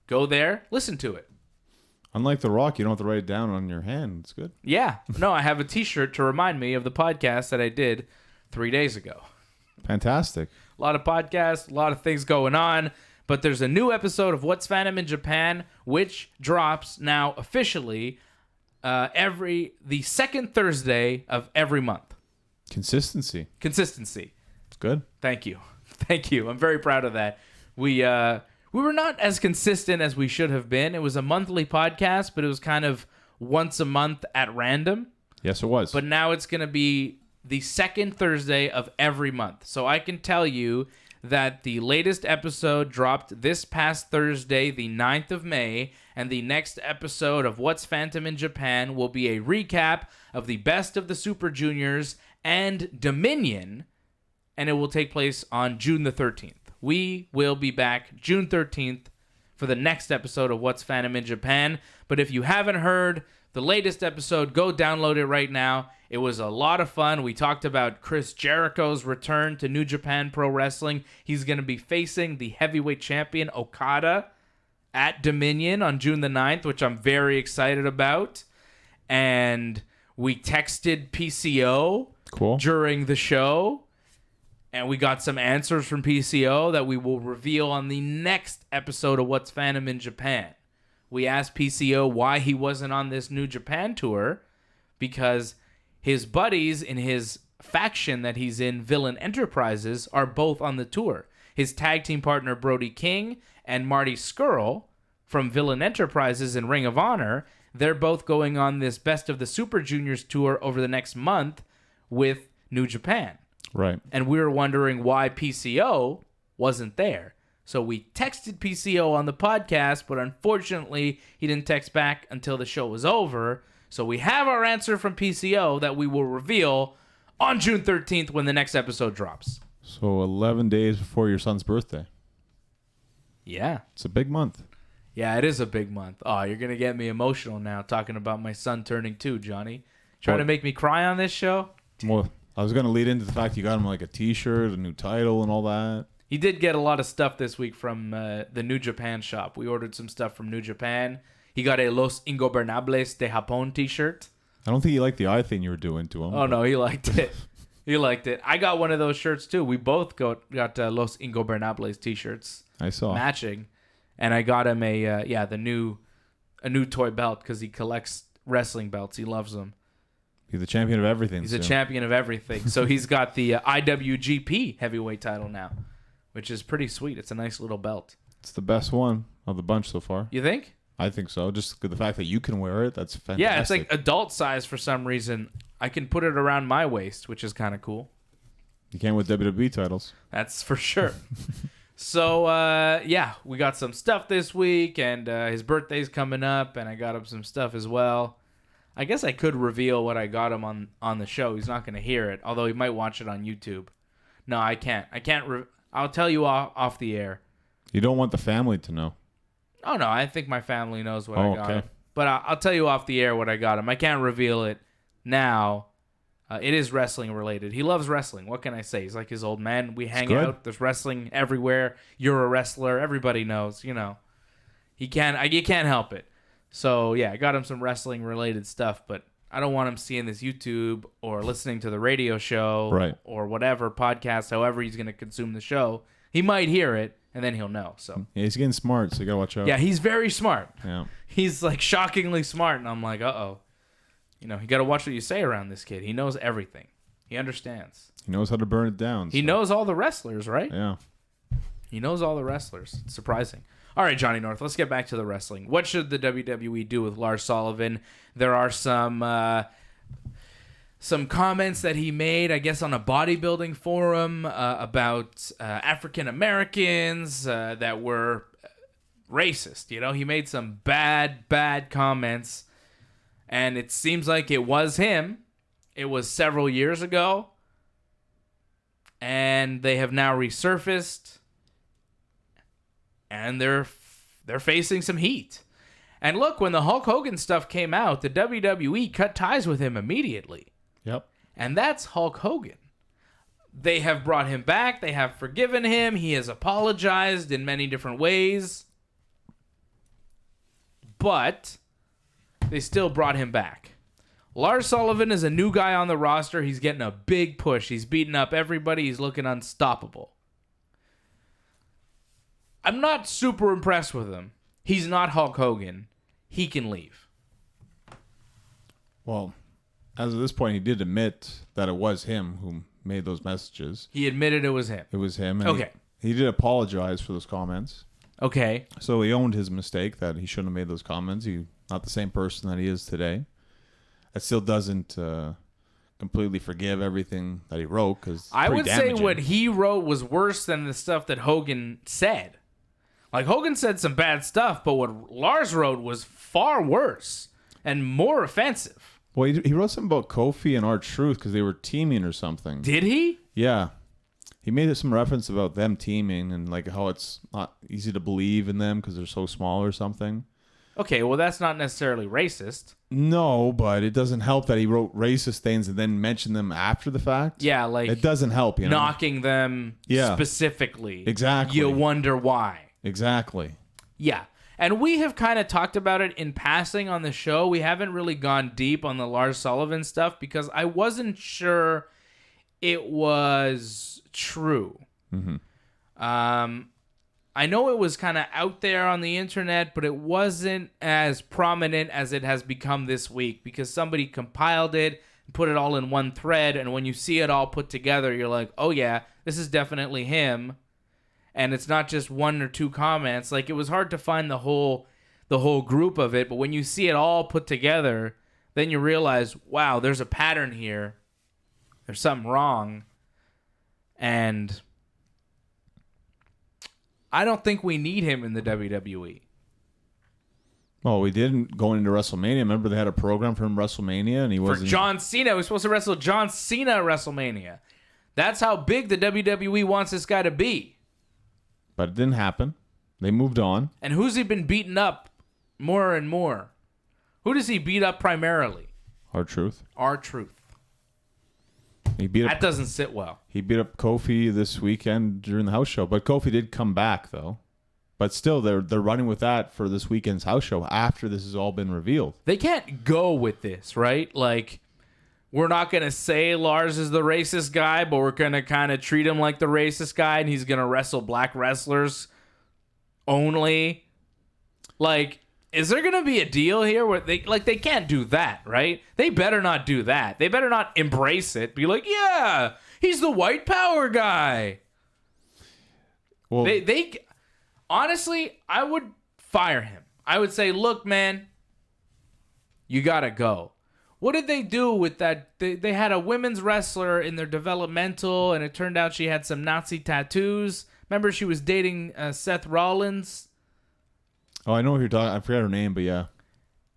Go there, listen to it. Unlike The Rock, you don't have to write it down on your hand. It's good. Yeah. No, I have a t-shirt to remind me of the podcast that I did 3 days ago. Fantastic. A lot of podcasts, a lot of things going on, but there's a new episode of What's Fandom in Japan, which drops now officially the second Thursday of every month. Consistency. It's good. Thank you. I'm very proud of that. We were not as consistent as we should have been. It was a monthly podcast, but it was kind of once a month at random. Yes, it was. But now it's going to be the second Thursday of every month. So I can tell you that the latest episode dropped this past Thursday, the 9th of May, and the next episode of What's Phantom in Japan will be a recap of the Best of the Super Juniors and Dominion, and it will take place on June the 13th. We will be back June 13th for the next episode of What's Phantom in Japan. But if you haven't heard the latest episode, go download it right now. It was a lot of fun. We talked about Chris Jericho's return to New Japan Pro Wrestling. He's going to be facing the heavyweight champion Okada at Dominion on June the 9th, which I'm very excited about. And we texted PCO during the show, and we got some answers from PCO that we will reveal on the next episode of What's Phantom in Japan. We asked PCO why he wasn't on this New Japan tour, because his buddies in his faction that he's in, Villain Enterprises, are both on the tour. His tag team partner, Brody King, and Marty Scurll from Villain Enterprises and Ring of Honor, they're both going on this Best of the Super Juniors tour over the next month with New Japan. Right. And we were wondering why PCO wasn't there. So we texted PCO on the podcast, but unfortunately, he didn't text back until the show was over. So we have our answer from PCO that we will reveal on June 13th when the next episode drops. So 11 days before your son's birthday. Yeah. It's a big month. Yeah, it is a big month. Oh, you're going to get me emotional now talking about my son turning 2, Johnny. Trying to make me cry on this show? Well, I was going to lead into the fact you got him like a t-shirt, a new title, and all that. He did get a lot of stuff this week from the New Japan shop. We ordered some stuff from New Japan. He got a Los Ingobernables de Japón t-shirt. I don't think he liked the eye thing you were doing to him. Oh, no, he liked it. He liked it. I got one of those shirts, too. We both got Los Ingobernables t-shirts. I saw. Matching. And I got him a new toy belt because he collects wrestling belts. He loves them. He's the champion of everything. He's a champion of everything. So he's got the IWGP heavyweight title now, which is pretty sweet. It's a nice little belt. It's the best one of the bunch so far. You think? I think so. Just the fact that you can wear it, that's fantastic. Yeah, it's like adult size for some reason. I can put it around my waist, which is kind of cool. You can with WWE titles. That's for sure. So, yeah, we got some stuff this week, and his birthday's coming up, and I got him some stuff as well. I guess I could reveal what I got him on the show. He's not going to hear it, although he might watch it on YouTube. No, I can't. I'll tell you off the air. You don't want the family to know. Oh, no, I think my family knows what I got him. But I'll tell you off the air what I got him. I can't reveal it now. It is wrestling related. He loves wrestling. What can I say? He's like his old man. We hang out. There's wrestling everywhere. You're a wrestler. Everybody knows. You know, you can't help it. So yeah, I got him some wrestling related stuff, but I don't want him seeing this YouTube or listening to the radio show or whatever podcast. However he's going to consume the show, he might hear it and then he'll know. So yeah, he's getting smart. So you gotta watch out. Yeah, he's very smart. Yeah, he's like shockingly smart, and I'm like, uh-oh. You know, you got to watch what you say around this kid. He knows everything. He understands. He knows how to burn it down. He knows all the wrestlers, right? Yeah. He knows all the wrestlers. It's surprising. All right, Johnny North, let's get back to the wrestling. What should the WWE do with Lars Sullivan? There are some comments that he made, I guess, on a bodybuilding forum about African Americans that were racist. You know, he made some bad comments. And it seems like it was him. It was several years ago. And they have now resurfaced. And they're facing some heat. And look, when the Hulk Hogan stuff came out, the WWE cut ties with him immediately. Yep. And that's Hulk Hogan. They have brought him back. They have forgiven him. He has apologized in many different ways. But they still brought him back. Lars Sullivan is a new guy on the roster. He's getting a big push. He's beating up everybody. He's looking unstoppable. I'm not super impressed with him. He's not Hulk Hogan. He can leave. Well, as of this point, he did admit that it was him who made those messages. He admitted it was him. It was him. And okay. He did apologize for those comments. Okay. So he owned his mistake that he shouldn't have made those comments. He not the same person that he is today. That still doesn't completely forgive everything that he wrote, because I would say what he wrote was worse than the stuff that Hogan said. Like, Hogan said some bad stuff, but what Lars wrote was far worse and more offensive. Well, he wrote something about Kofi and R-Truth because they were teaming or something. Did he? Yeah. He made some reference about them teaming and like how it's not easy to believe in them because they're so small or something. Okay, well, that's not necessarily racist. No, but it doesn't help that he wrote racist things and then mentioned them after the fact. Yeah, like... It doesn't help, you know? Knocking them specifically. Exactly. You wonder why. Exactly. Yeah. And we have kind of talked about it in passing on the show. We haven't really gone deep on the Lars Sullivan stuff because I wasn't sure it was true. Mm-hmm. I know it was kind of out there on the internet, but it wasn't as prominent as it has become this week because somebody compiled it and put it all in one thread. And when you see it all put together, you're like, oh yeah, this is definitely him. And it's not just one or two comments. Like, it was hard to find the whole group of it. But when you see it all put together, then you realize, wow, there's a pattern here. There's something wrong. And I don't think we need him in the WWE. Well, we didn't go into WrestleMania. Remember they had a program for him WrestleMania, and he wasn't... For John Cena. He was supposed to wrestle John Cena at WrestleMania. That's how big the WWE wants this guy to be. But it didn't happen. They moved on. And who's he been beating up more and more? Who does he beat up primarily? R-Truth. R-Truth. That doesn't sit well. He beat up Kofi this weekend during the house show, but Kofi did come back though. But still, they're running with that for this weekend's house show after this has all been revealed. They can't go with this, right? Like, we're not going to say Lars is the racist guy, but we're going to kind of treat him like the racist guy, and he's going to wrestle black wrestlers only. Like, is there going to be a deal here where they can't do that, right? They better not do that. They better not embrace it. Be like, yeah, he's the white power guy. Well, they honestly, I would fire him. I would say, look, man, you got to go. What did they do with that? They had a women's wrestler in their developmental, and it turned out she had some Nazi tattoos. Remember, she was dating Seth Rollins. Oh, I know what you're talking. I forgot her name, but yeah.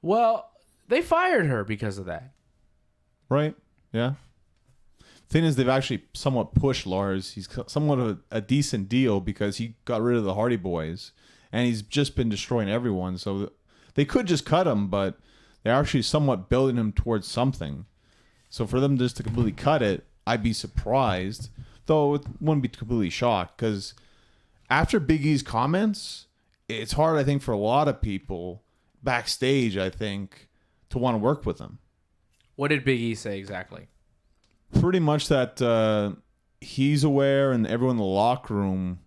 Well, they fired her because of that. Right. Yeah. Thing is, they've actually somewhat pushed Lars. He's somewhat of a decent deal because he got rid of the Hardy Boys, and he's just been destroying everyone. So they could just cut him, but they're actually somewhat building him towards something. So for them just to completely cut it, I'd be surprised, though it wouldn't be completely shocked, because after Big E's comments, it's hard, I think, for a lot of people backstage, I think, to want to work with him. What did Big E say exactly? Pretty much that he's aware and everyone in the locker room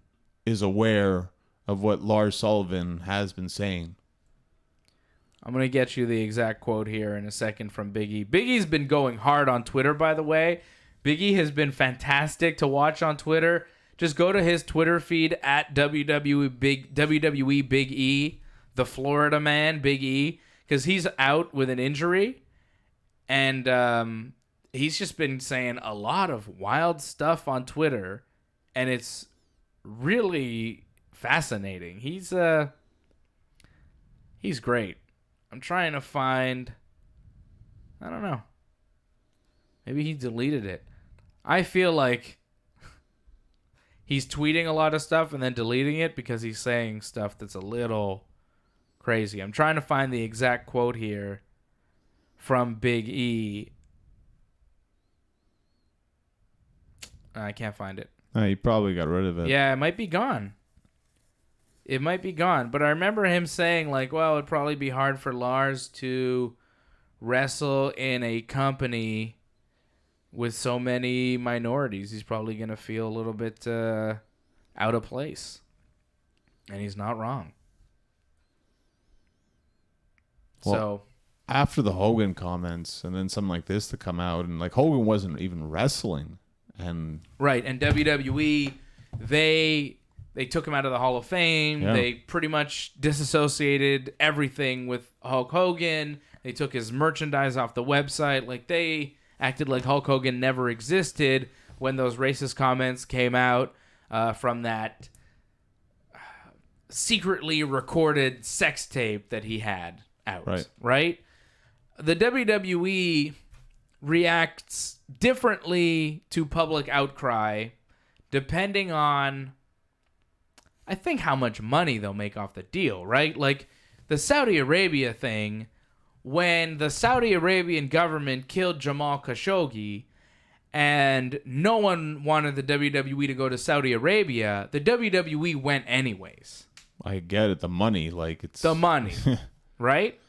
is aware of what Lars Sullivan has been saying. I'm going to get you the exact quote here in a second from Big E. Big E's been going hard on Twitter, by the way. Big E has been fantastic to watch on Twitter. Just go to his Twitter feed at WWE Big E, the Florida man, Big E, because he's out with an injury. And he's just been saying a lot of wild stuff on Twitter, and it's really fascinating. He's great. I'm trying to find... I don't know. Maybe he deleted it. I feel like he's tweeting a lot of stuff and then deleting it because he's saying stuff that's a little crazy. I'm trying to find the exact quote here from Big E. I can't find it. He probably got rid of it. Yeah, it might be gone. It might be gone. But I remember him saying, like, well, it'd probably be hard for Lars to wrestle in a company with so many minorities. He's probably going to feel a little bit out of place. And he's not wrong. Well, so after the Hogan comments and then something like this to come out, and like Hogan wasn't even wrestling. And right, and WWE, they They took him out of the Hall of Fame. Yeah. They pretty much disassociated everything with Hulk Hogan. They took his merchandise off the website. Like, they acted like Hulk Hogan never existed when those racist comments came out from that secretly recorded sex tape that he had out. Right? The WWE reacts differently to public outcry depending on, I think, how much money they'll make off the deal, right? Like the Saudi Arabia thing, when the Saudi Arabian government killed Jamal Khashoggi and no one wanted the WWE to go to Saudi Arabia, the WWE went anyways. I get it. The money, like it's the money, right?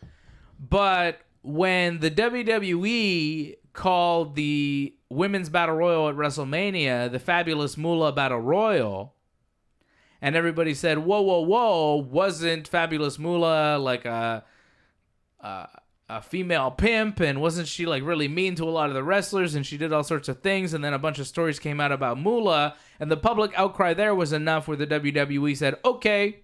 But when the WWE called the Women's Battle Royal at WrestleMania the Fabulous Moolah Battle Royal, and everybody said, whoa, whoa, whoa, wasn't Fabulous Moolah like a female pimp, and wasn't she like really mean to a lot of the wrestlers, and she did all sorts of things, and then a bunch of stories came out about Moolah, and the public outcry there was enough where the WWE said, okay,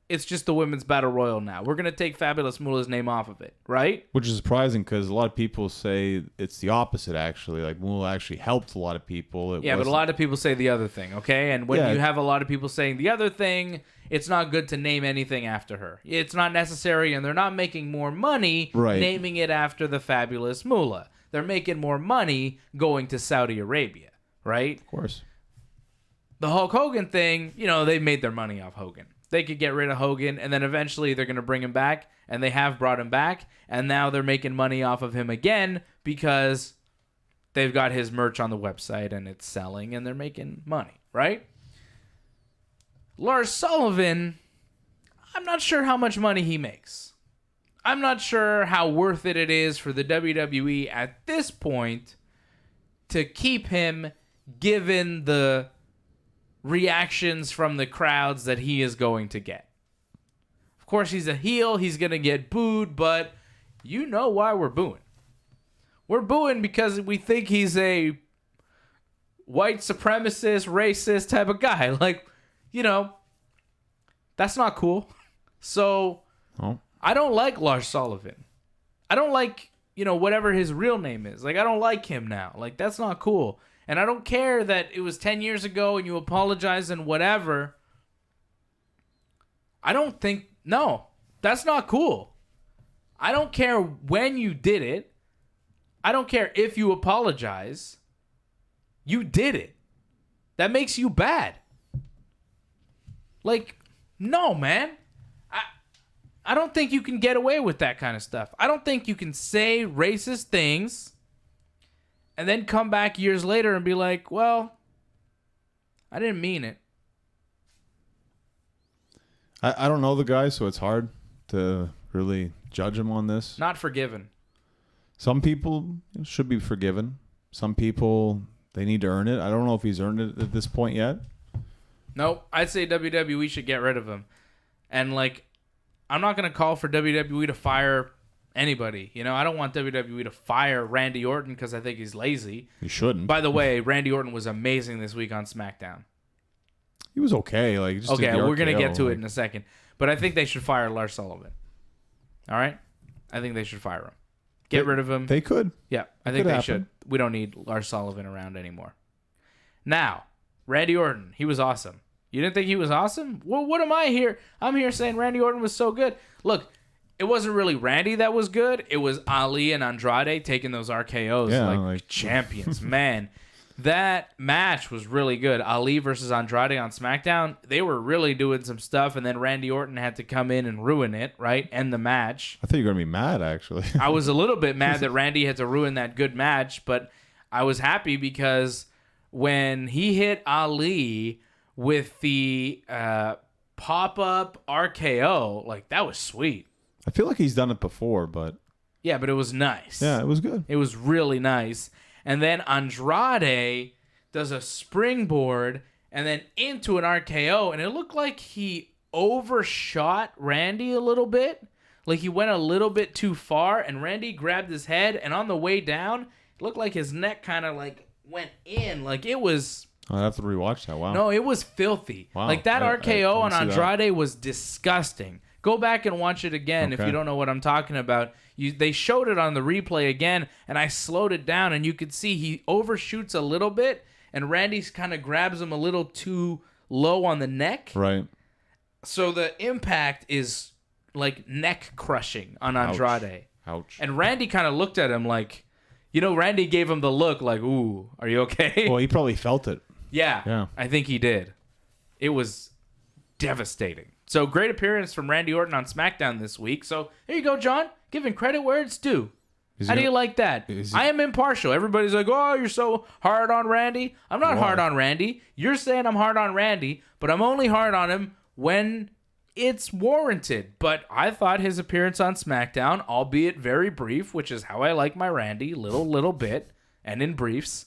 it's just the Women's Battle Royal now. We're going to take Fabulous Moolah's name off of it, right? Which is surprising because a lot of people say it's the opposite, actually. Like, Moolah actually helped a lot of people. But a lot of people say the other thing, okay? And when you have a lot of people saying the other thing, it's not good to name anything after her. It's not necessary, and they're not making more money naming it after the Fabulous Moolah. They're making more money going to Saudi Arabia, right? Of course. The Hulk Hogan thing, they made their money off Hogan. They could get rid of Hogan, and then eventually they're going to bring him back, and they have brought him back, and now they're making money off of him again because they've got his merch on the website, and it's selling, and they're making money, right? Lars Sullivan, I'm not sure how much money he makes. I'm not sure how worth it is for the WWE at this point to keep him, given the reactions from the crowds that he is going to get. Of course, he's a heel. He's going to get booed, but you know why we're booing. We're booing because we think he's a white supremacist, racist type of guy. Like, that's not cool. So, I don't like Lars Sullivan. I don't like, whatever his real name is. Like, I don't like him now. Like, that's not cool. And I don't care that it was 10 years ago and you apologize and whatever. No, that's not cool. I don't care when you did it. I don't care if you apologize. You did it. That makes you bad. Like, no, man. I don't think you can get away with that kind of stuff. I don't think you can say racist things and then come back years later and be like, well, I didn't mean it. I don't know the guy, so it's hard to really judge him on this. Not forgiven. Some people should be forgiven. Some people, they need to earn it. I don't know if he's earned it at this point yet. Nope. I'd say WWE should get rid of him. And, I'm not going to call for WWE to fire anybody. I don't want WWE to fire Randy Orton because I think he's lazy. He shouldn't. By the way, Randy Orton was amazing this week on SmackDown. He was okay. We're going to get to it in a second. But I think they should fire Lars Sullivan. All right? I think they should fire him. Get rid of him. They could. Yeah, I think they should. We don't need Lars Sullivan around anymore. Now, Randy Orton, he was awesome. You didn't think he was awesome? Well, what am I here? I'm here saying Randy Orton was so good. Look, it wasn't really Randy that was good. It was Ali and Andrade taking those RKOs like champions. Man, that match was really good. Ali versus Andrade on SmackDown, they were really doing some stuff, and then Randy Orton had to come in and ruin it, right? End the match. I thought you were going to be mad, actually. I was a little bit mad that Randy had to ruin that good match, but I was happy because when he hit Ali with the pop-up RKO, that was sweet. I feel like he's done it before, but... Yeah, but it was nice. Yeah, it was good. It was really nice. And then Andrade does a springboard and then into an RKO, and it looked like he overshot Randy a little bit. Like he went a little bit too far, and Randy grabbed his head, and on the way down, it looked like his neck kind of went in. It was I'd have to rewatch that. Wow. No, it was filthy. Wow. Like that RKO on didn't see that. Andrade was disgusting. Go back and watch it again if Okay. you don't know what I'm talking about. They showed it on the replay again, and I slowed it down, and you could see he overshoots a little bit, and Randy kind of grabs him a little too low on the neck. Right. So the impact is like neck crushing on Andrade. Ouch. And Randy kind of looked at him like, Randy gave him the look like, ooh, are you okay? Well, he probably felt it. Yeah, I think he did. It was devastating. So great appearance from Randy Orton on SmackDown this week. So there you go, John. Giving credit where it's due. How do you like that? I am impartial. Everybody's like, oh, you're so hard on Randy. I'm not hard on Randy. You're saying I'm hard on Randy, but I'm only hard on him when it's warranted. But I thought his appearance on SmackDown, albeit very brief, which is how I like my Randy, little bit, and in briefs.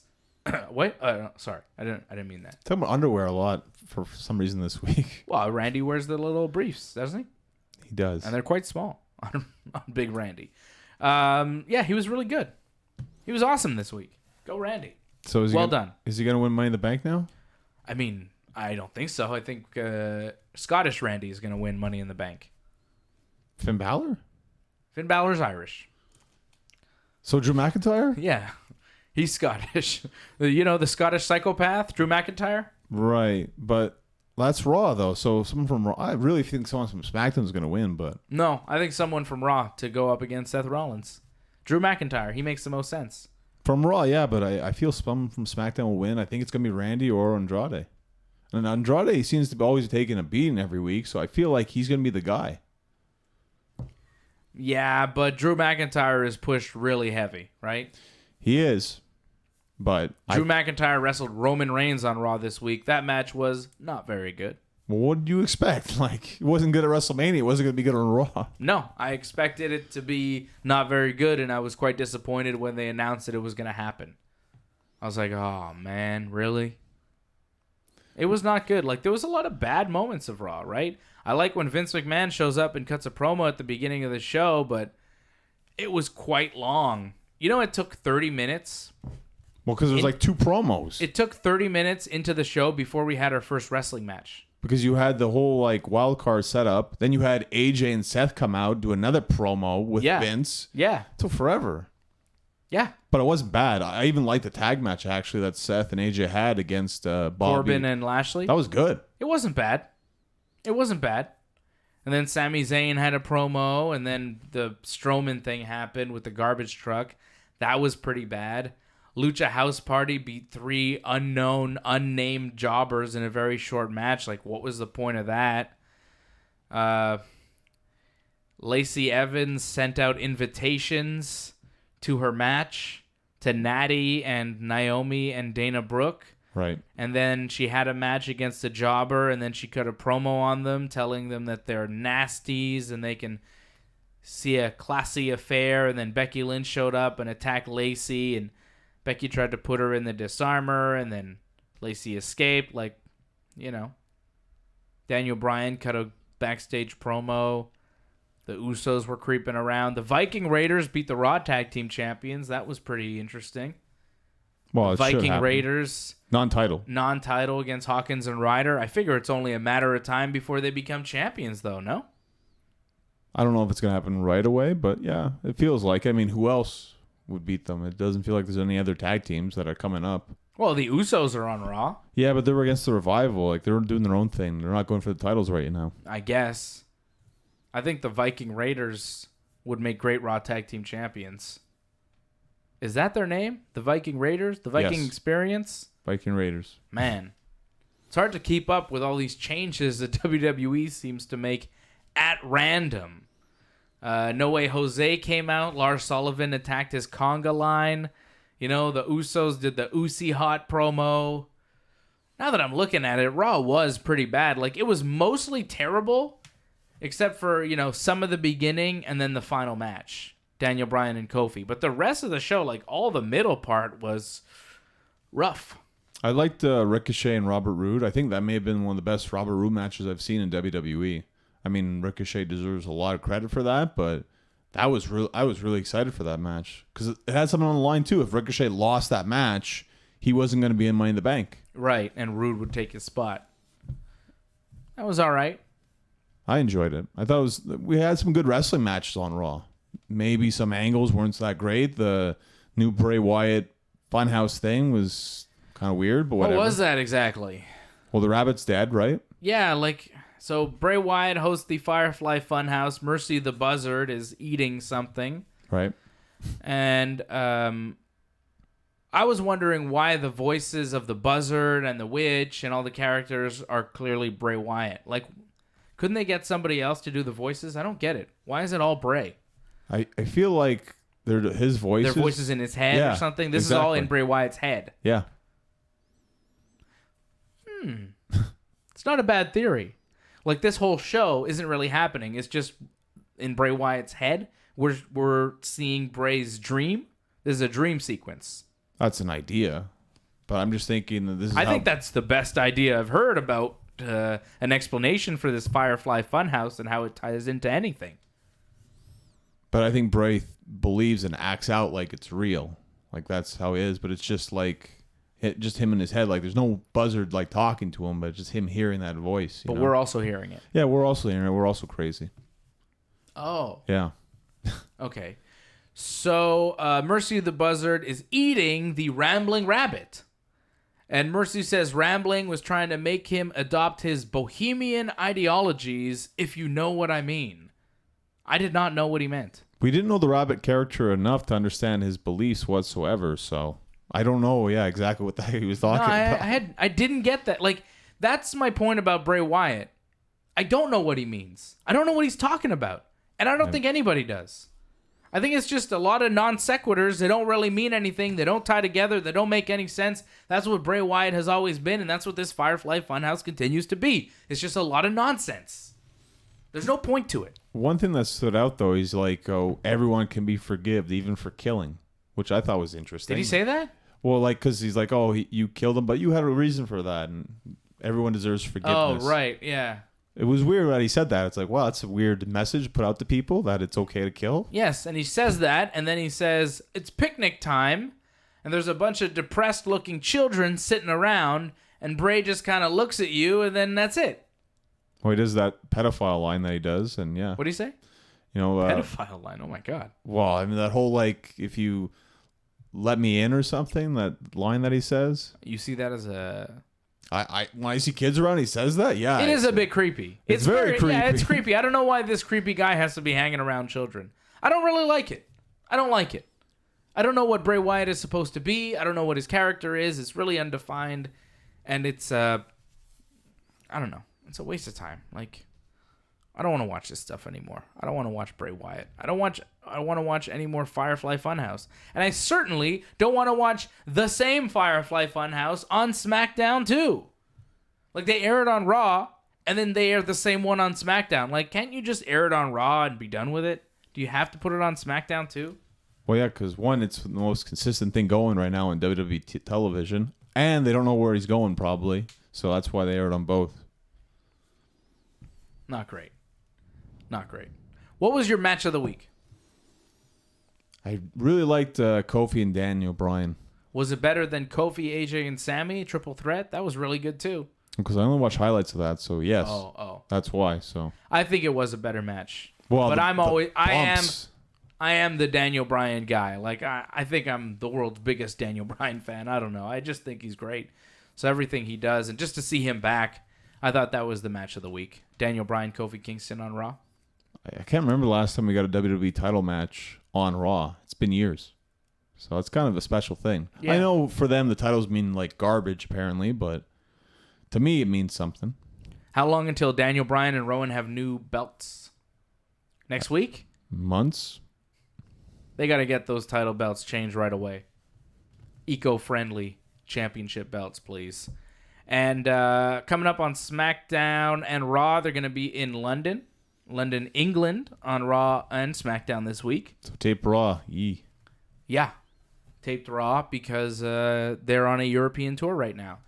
Wait, sorry, I didn't mean that. Talking about underwear a lot for some reason this week. Well, Randy wears the little briefs, doesn't he? He does. And they're quite small on Big Randy. Yeah, he was really good. He was awesome this week. Go Randy. So is he done. Is he going to win Money in the Bank now? I mean, I don't think so. I think Scottish Randy is going to win Money in the Bank. Finn Balor? Finn Balor's Irish. So Drew McIntyre? Yeah, he's Scottish. The Scottish psychopath, Drew McIntyre? Right, but that's Raw, though. So someone from Raw, I really think someone from SmackDown is going to win, but... No, I think someone from Raw to go up against Seth Rollins. Drew McIntyre, he makes the most sense. From Raw, yeah, but I feel someone from SmackDown will win. I think it's going to be Randy or Andrade. And Andrade seems to be always taking a beating every week, so I feel like he's going to be the guy. Yeah, but Drew McIntyre is pushed really heavy, right? He is, but... Drew McIntyre wrestled Roman Reigns on Raw this week. That match was not very good. Well, what did you expect? Like, it wasn't good at WrestleMania. It wasn't going to be good on Raw. No, I expected it to be not very good, and I was quite disappointed when they announced that it was going to happen. I was like, oh, man, really? It was not good. Like, there was a lot of bad moments of Raw, right? I like when Vince McMahon shows up and cuts a promo at the beginning of the show, but it was quite long. It took 30 minutes. Well, because there's like two promos. It took 30 minutes into the show before we had our first wrestling match. Because you had the whole like wild card set up. Then you had AJ and Seth come out, do another promo with Vince. Yeah. It took forever. Yeah. But it wasn't bad. I even liked the tag match, actually, that Seth and AJ had against Bobby. Corbin and Lashley. That was good. It wasn't bad. It wasn't bad. And then Sami Zayn had a promo, and then the Strowman thing happened with the garbage truck. That was pretty bad. Lucha House Party beat 3 unnamed jobbers in a very short match. Like, what was the point of that? Lacey Evans sent out invitations to her match to Natty and Naomi and Dana Brooke. Right. And then she had a match against a jobber, and then she cut a promo on them, telling them that they're nasties and they can see a classy affair. And then Becky Lynch showed up and attacked Lacey, and Becky tried to put her in the disarmer, and then Lacey escaped. Like, Daniel Bryan cut a backstage promo. The Usos were creeping around. The Viking Raiders beat the Raw Tag Team Champions. That was pretty interesting. Well, it Viking should happen. Raiders. Non-title against Hawkins and Ryder. I figure it's only a matter of time before they become champions, though, no? I don't know if it's going to happen right away, but yeah, it feels like. I mean, who else would beat them? It doesn't feel like there's any other tag teams that are coming up. Well, the Usos are on Raw. Yeah, but they were against the Revival. Like, they're doing their own thing. They're not going for the titles right now. I guess. I think the Viking Raiders would make great Raw Tag Team Champions. Is that their name? The Viking Raiders? The Viking Experience? Viking Raiders. Man. It's hard to keep up with all these changes that WWE seems to make at random. No Way Jose came out. Lars Sullivan attacked his conga line. The Usos did the Usi Hot promo. Now that I'm looking at it, Raw was pretty bad. Like, it was mostly terrible, except for, some of the beginning and then the final match. Daniel Bryan and Kofi. But the rest of the show, like all the middle part, was rough. I liked Ricochet and Robert Roode. I think that may have been one of the best Robert Roode matches I've seen in WWE. I mean, Ricochet deserves a lot of credit for that, but I was really excited for that match because it had something on the line too. If Ricochet lost that match, he wasn't going to be in Money in the Bank. Right, and Rude would take his spot. That was all right. I enjoyed it. I thought we had some good wrestling matches on Raw. Maybe some angles weren't that great. The new Bray Wyatt Funhouse thing was kind of weird, but whatever. What was that exactly? Well, the rabbit's dead, right? Yeah, so Bray Wyatt hosts the Firefly Funhouse. Mercy the Buzzard is eating something. Right. And I was wondering why the voices of the Buzzard and the Witch and all the characters are clearly Bray Wyatt. Like, couldn't they get somebody else to do the voices? I don't get it. Why is it all Bray? I feel like they're his voices. Their voices in his head or something? This is all in Bray Wyatt's head. Yeah. It's not a bad theory. Like, this whole show isn't really happening. It's just in Bray Wyatt's head. We're seeing Bray's dream. This is a dream sequence. That's an idea. But I'm just thinking that this is I think that's the best idea I've heard about an explanation for this Firefly Funhouse and how it ties into anything. But I think Bray believes and acts out like it's real. Like, that's how it is. But it's just like... just him in his head. Like, there's no Buzzard like talking to him, but just him hearing that voice. But we're also hearing it. Yeah, we're also hearing it. We're also crazy. Oh. Yeah. Okay. So Mercy the Buzzard is eating the Rambling Rabbit. And Mercy says Rambling was trying to make him adopt his bohemian ideologies, if you know what I mean. I did not know what he meant. We didn't know the rabbit character enough to understand his beliefs whatsoever, so... I don't know, exactly what the heck he was talking about. I didn't get that. Like, that's my point about Bray Wyatt. I don't know what he means. I don't know what he's talking about. And I don't think anybody does. I think it's just a lot of non sequiturs. They don't really mean anything. They don't tie together. They don't make any sense. That's what Bray Wyatt has always been, and that's what this Firefly Funhouse continues to be. It's just a lot of nonsense. There's no point to it. One thing that stood out, though, is like, everyone can be forgiven, even for killing, which I thought was interesting. Did he say that? Well, like, because he's like, you killed him, but you had a reason for that, and everyone deserves forgiveness. Oh, right, yeah. It was weird that he said that. It's like, wow, that's a weird message to put out to people, that it's okay to kill. Yes, and he says that, and then he says, it's picnic time, and there's a bunch of depressed-looking children sitting around, and Bray just kind of looks at you, and then that's it. Well, he does that pedophile line that he does, and yeah. What do you say? Pedophile line, oh my God. Well, I mean, that whole, like, if you... let me in or something, that line that he says. You see that as a... when I see kids around, he says that? Yeah. It is a bit creepy. It's very creepy. Yeah, it's creepy. I don't know why this creepy guy has to be hanging around children. I don't really like it. I don't like it. I don't know what Bray Wyatt is supposed to be. I don't know what his character is. It's really undefined. And it's, I don't know. It's a waste of time. Like... I don't want to watch this stuff anymore. I don't want to watch Bray Wyatt. I don't want to watch any more Firefly Funhouse. And I certainly don't want to watch the same Firefly Funhouse on SmackDown too. Like, they air it on Raw, and then they air the same one on SmackDown. Like, can't you just air it on Raw and be done with it? Do you have to put it on SmackDown too? Well, yeah, because one, it's the most consistent thing going right now on WWE television, and they don't know where he's going probably, so that's why they air it on both. Not great. Not great. What was your match of the week? I really liked Kofi and Daniel Bryan. Was it better than Kofi, AJ, and Sammy? Triple threat? That was really good too. Because I only watched highlights of that, so yes. Oh. That's why, so. I think it was a better match. Well, but I am the Daniel Bryan guy. Like, I think I'm the world's biggest Daniel Bryan fan. I don't know. I just think he's great. So everything he does, and just to see him back, I thought that was the match of the week. Daniel Bryan, Kofi Kingston on Raw. I can't remember the last time we got a WWE title match on Raw. It's been years. So it's kind of a special thing. Yeah. I know for them the titles mean like garbage apparently, but to me it means something. How long until Daniel Bryan and Rowan have new belts? Next week? Months. They got to get those title belts changed right away. Eco-friendly championship belts, please. And coming up on SmackDown and Raw, they're going to be in London, England on Raw and SmackDown this week. So tape Raw. Yee. Yeah. Taped Raw because they're on a European tour right now.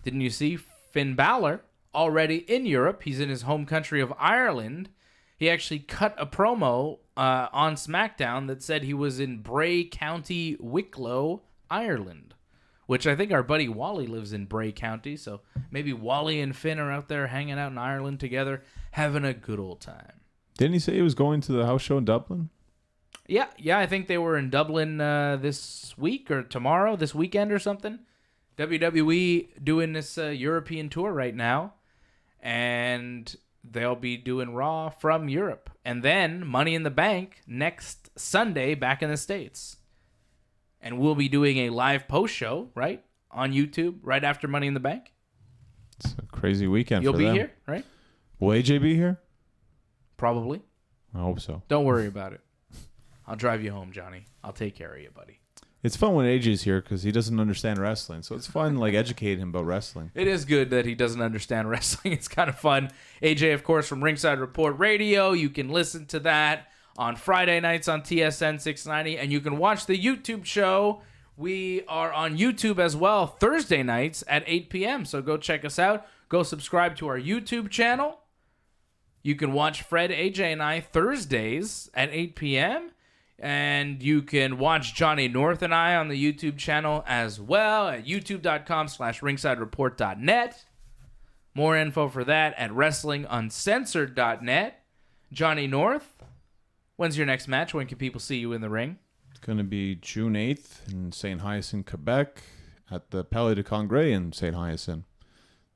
Didn't you see Finn Balor already in Europe? He's in his home country of Ireland. He actually cut a promo on SmackDown that said he was in Bray County, Wicklow, Ireland, which I think our buddy Wally lives in Bray County. So maybe Wally and Finn are out there hanging out in Ireland together, having a good old time. Didn't he say he was going to the house show in Dublin? Yeah, I think they were in Dublin this week or tomorrow, this weekend or something. WWE doing this European tour right now, and they'll be doing Raw from Europe. And then Money in the Bank next Sunday back in the States. And we'll be doing a live post show, right, on YouTube right after Money in the Bank. It's a crazy weekend You'll for be them. here, right? Will AJ be here? Probably. I hope so. Don't worry about it. I'll drive you home, Johnny. I'll take care of you, buddy. It's fun when AJ's here because he doesn't understand wrestling. So it's fun, like, educating him about wrestling. It is good that he doesn't understand wrestling. It's kind of fun. AJ, of course, from Ringside Report Radio. You can listen to that on Friday nights on TSN 690. And you can watch the YouTube show. We are on YouTube as well Thursday nights at 8 p.m. So go check us out. Go subscribe to our YouTube channel. You can watch Fred, AJ, and I Thursdays at 8 p.m. And you can watch Johnny North and I on the YouTube channel as well at youtube.com/ringsidereport.net. More info for that at wrestlinguncensored.net. Johnny North, when's your next match? When can people see you in the ring? It's going to be June 8th in St. Hyacinthe, Quebec at the Palais de Congrès in St. Hyacinthe.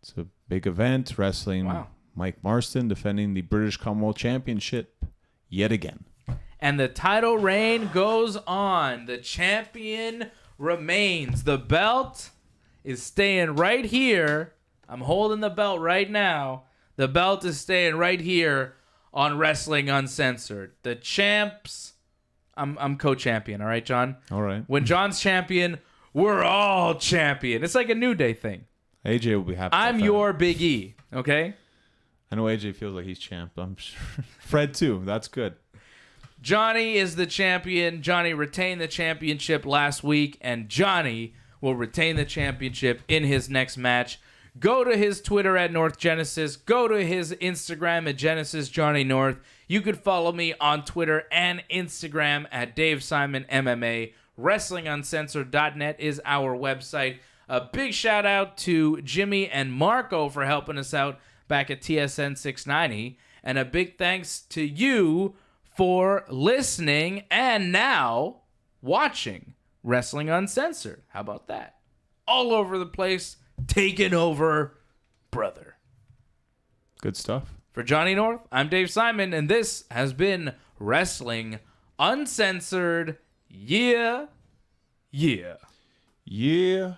It's a big event. Wrestling Mike Marston defending the British Commonwealth Championship yet again. And the title reign goes on. The champion remains. The belt is staying right here. I'm holding the belt right now. The belt is staying right here on Wrestling Uncensored. The champs. I'm co-champion, all right, John? All right. When John's champion, we're all champion. It's like a New Day thing. AJ will be happy. I'm your Big E, okay? I know AJ feels like he's champ. I'm sure. Fred, too. That's good. Johnny is the champion. Johnny retained the championship last week, and Johnny will retain the championship in his next match. Go to his Twitter at North Genesis. Go to his Instagram at Genesis Johnny North. You could follow me on Twitter and Instagram at Dave Simon MMA. WrestlingUncensored.net is our website. A big shout out to Jimmy and Marco for helping us out back at TSN 690. And a big thanks to you for listening and now watching Wrestling Uncensored. How about that? All over the place, taking over, brother. Good stuff. For Johnny North, I'm Dave Simon, and this has been Wrestling Uncensored. Yeah. Yeah. Yeah.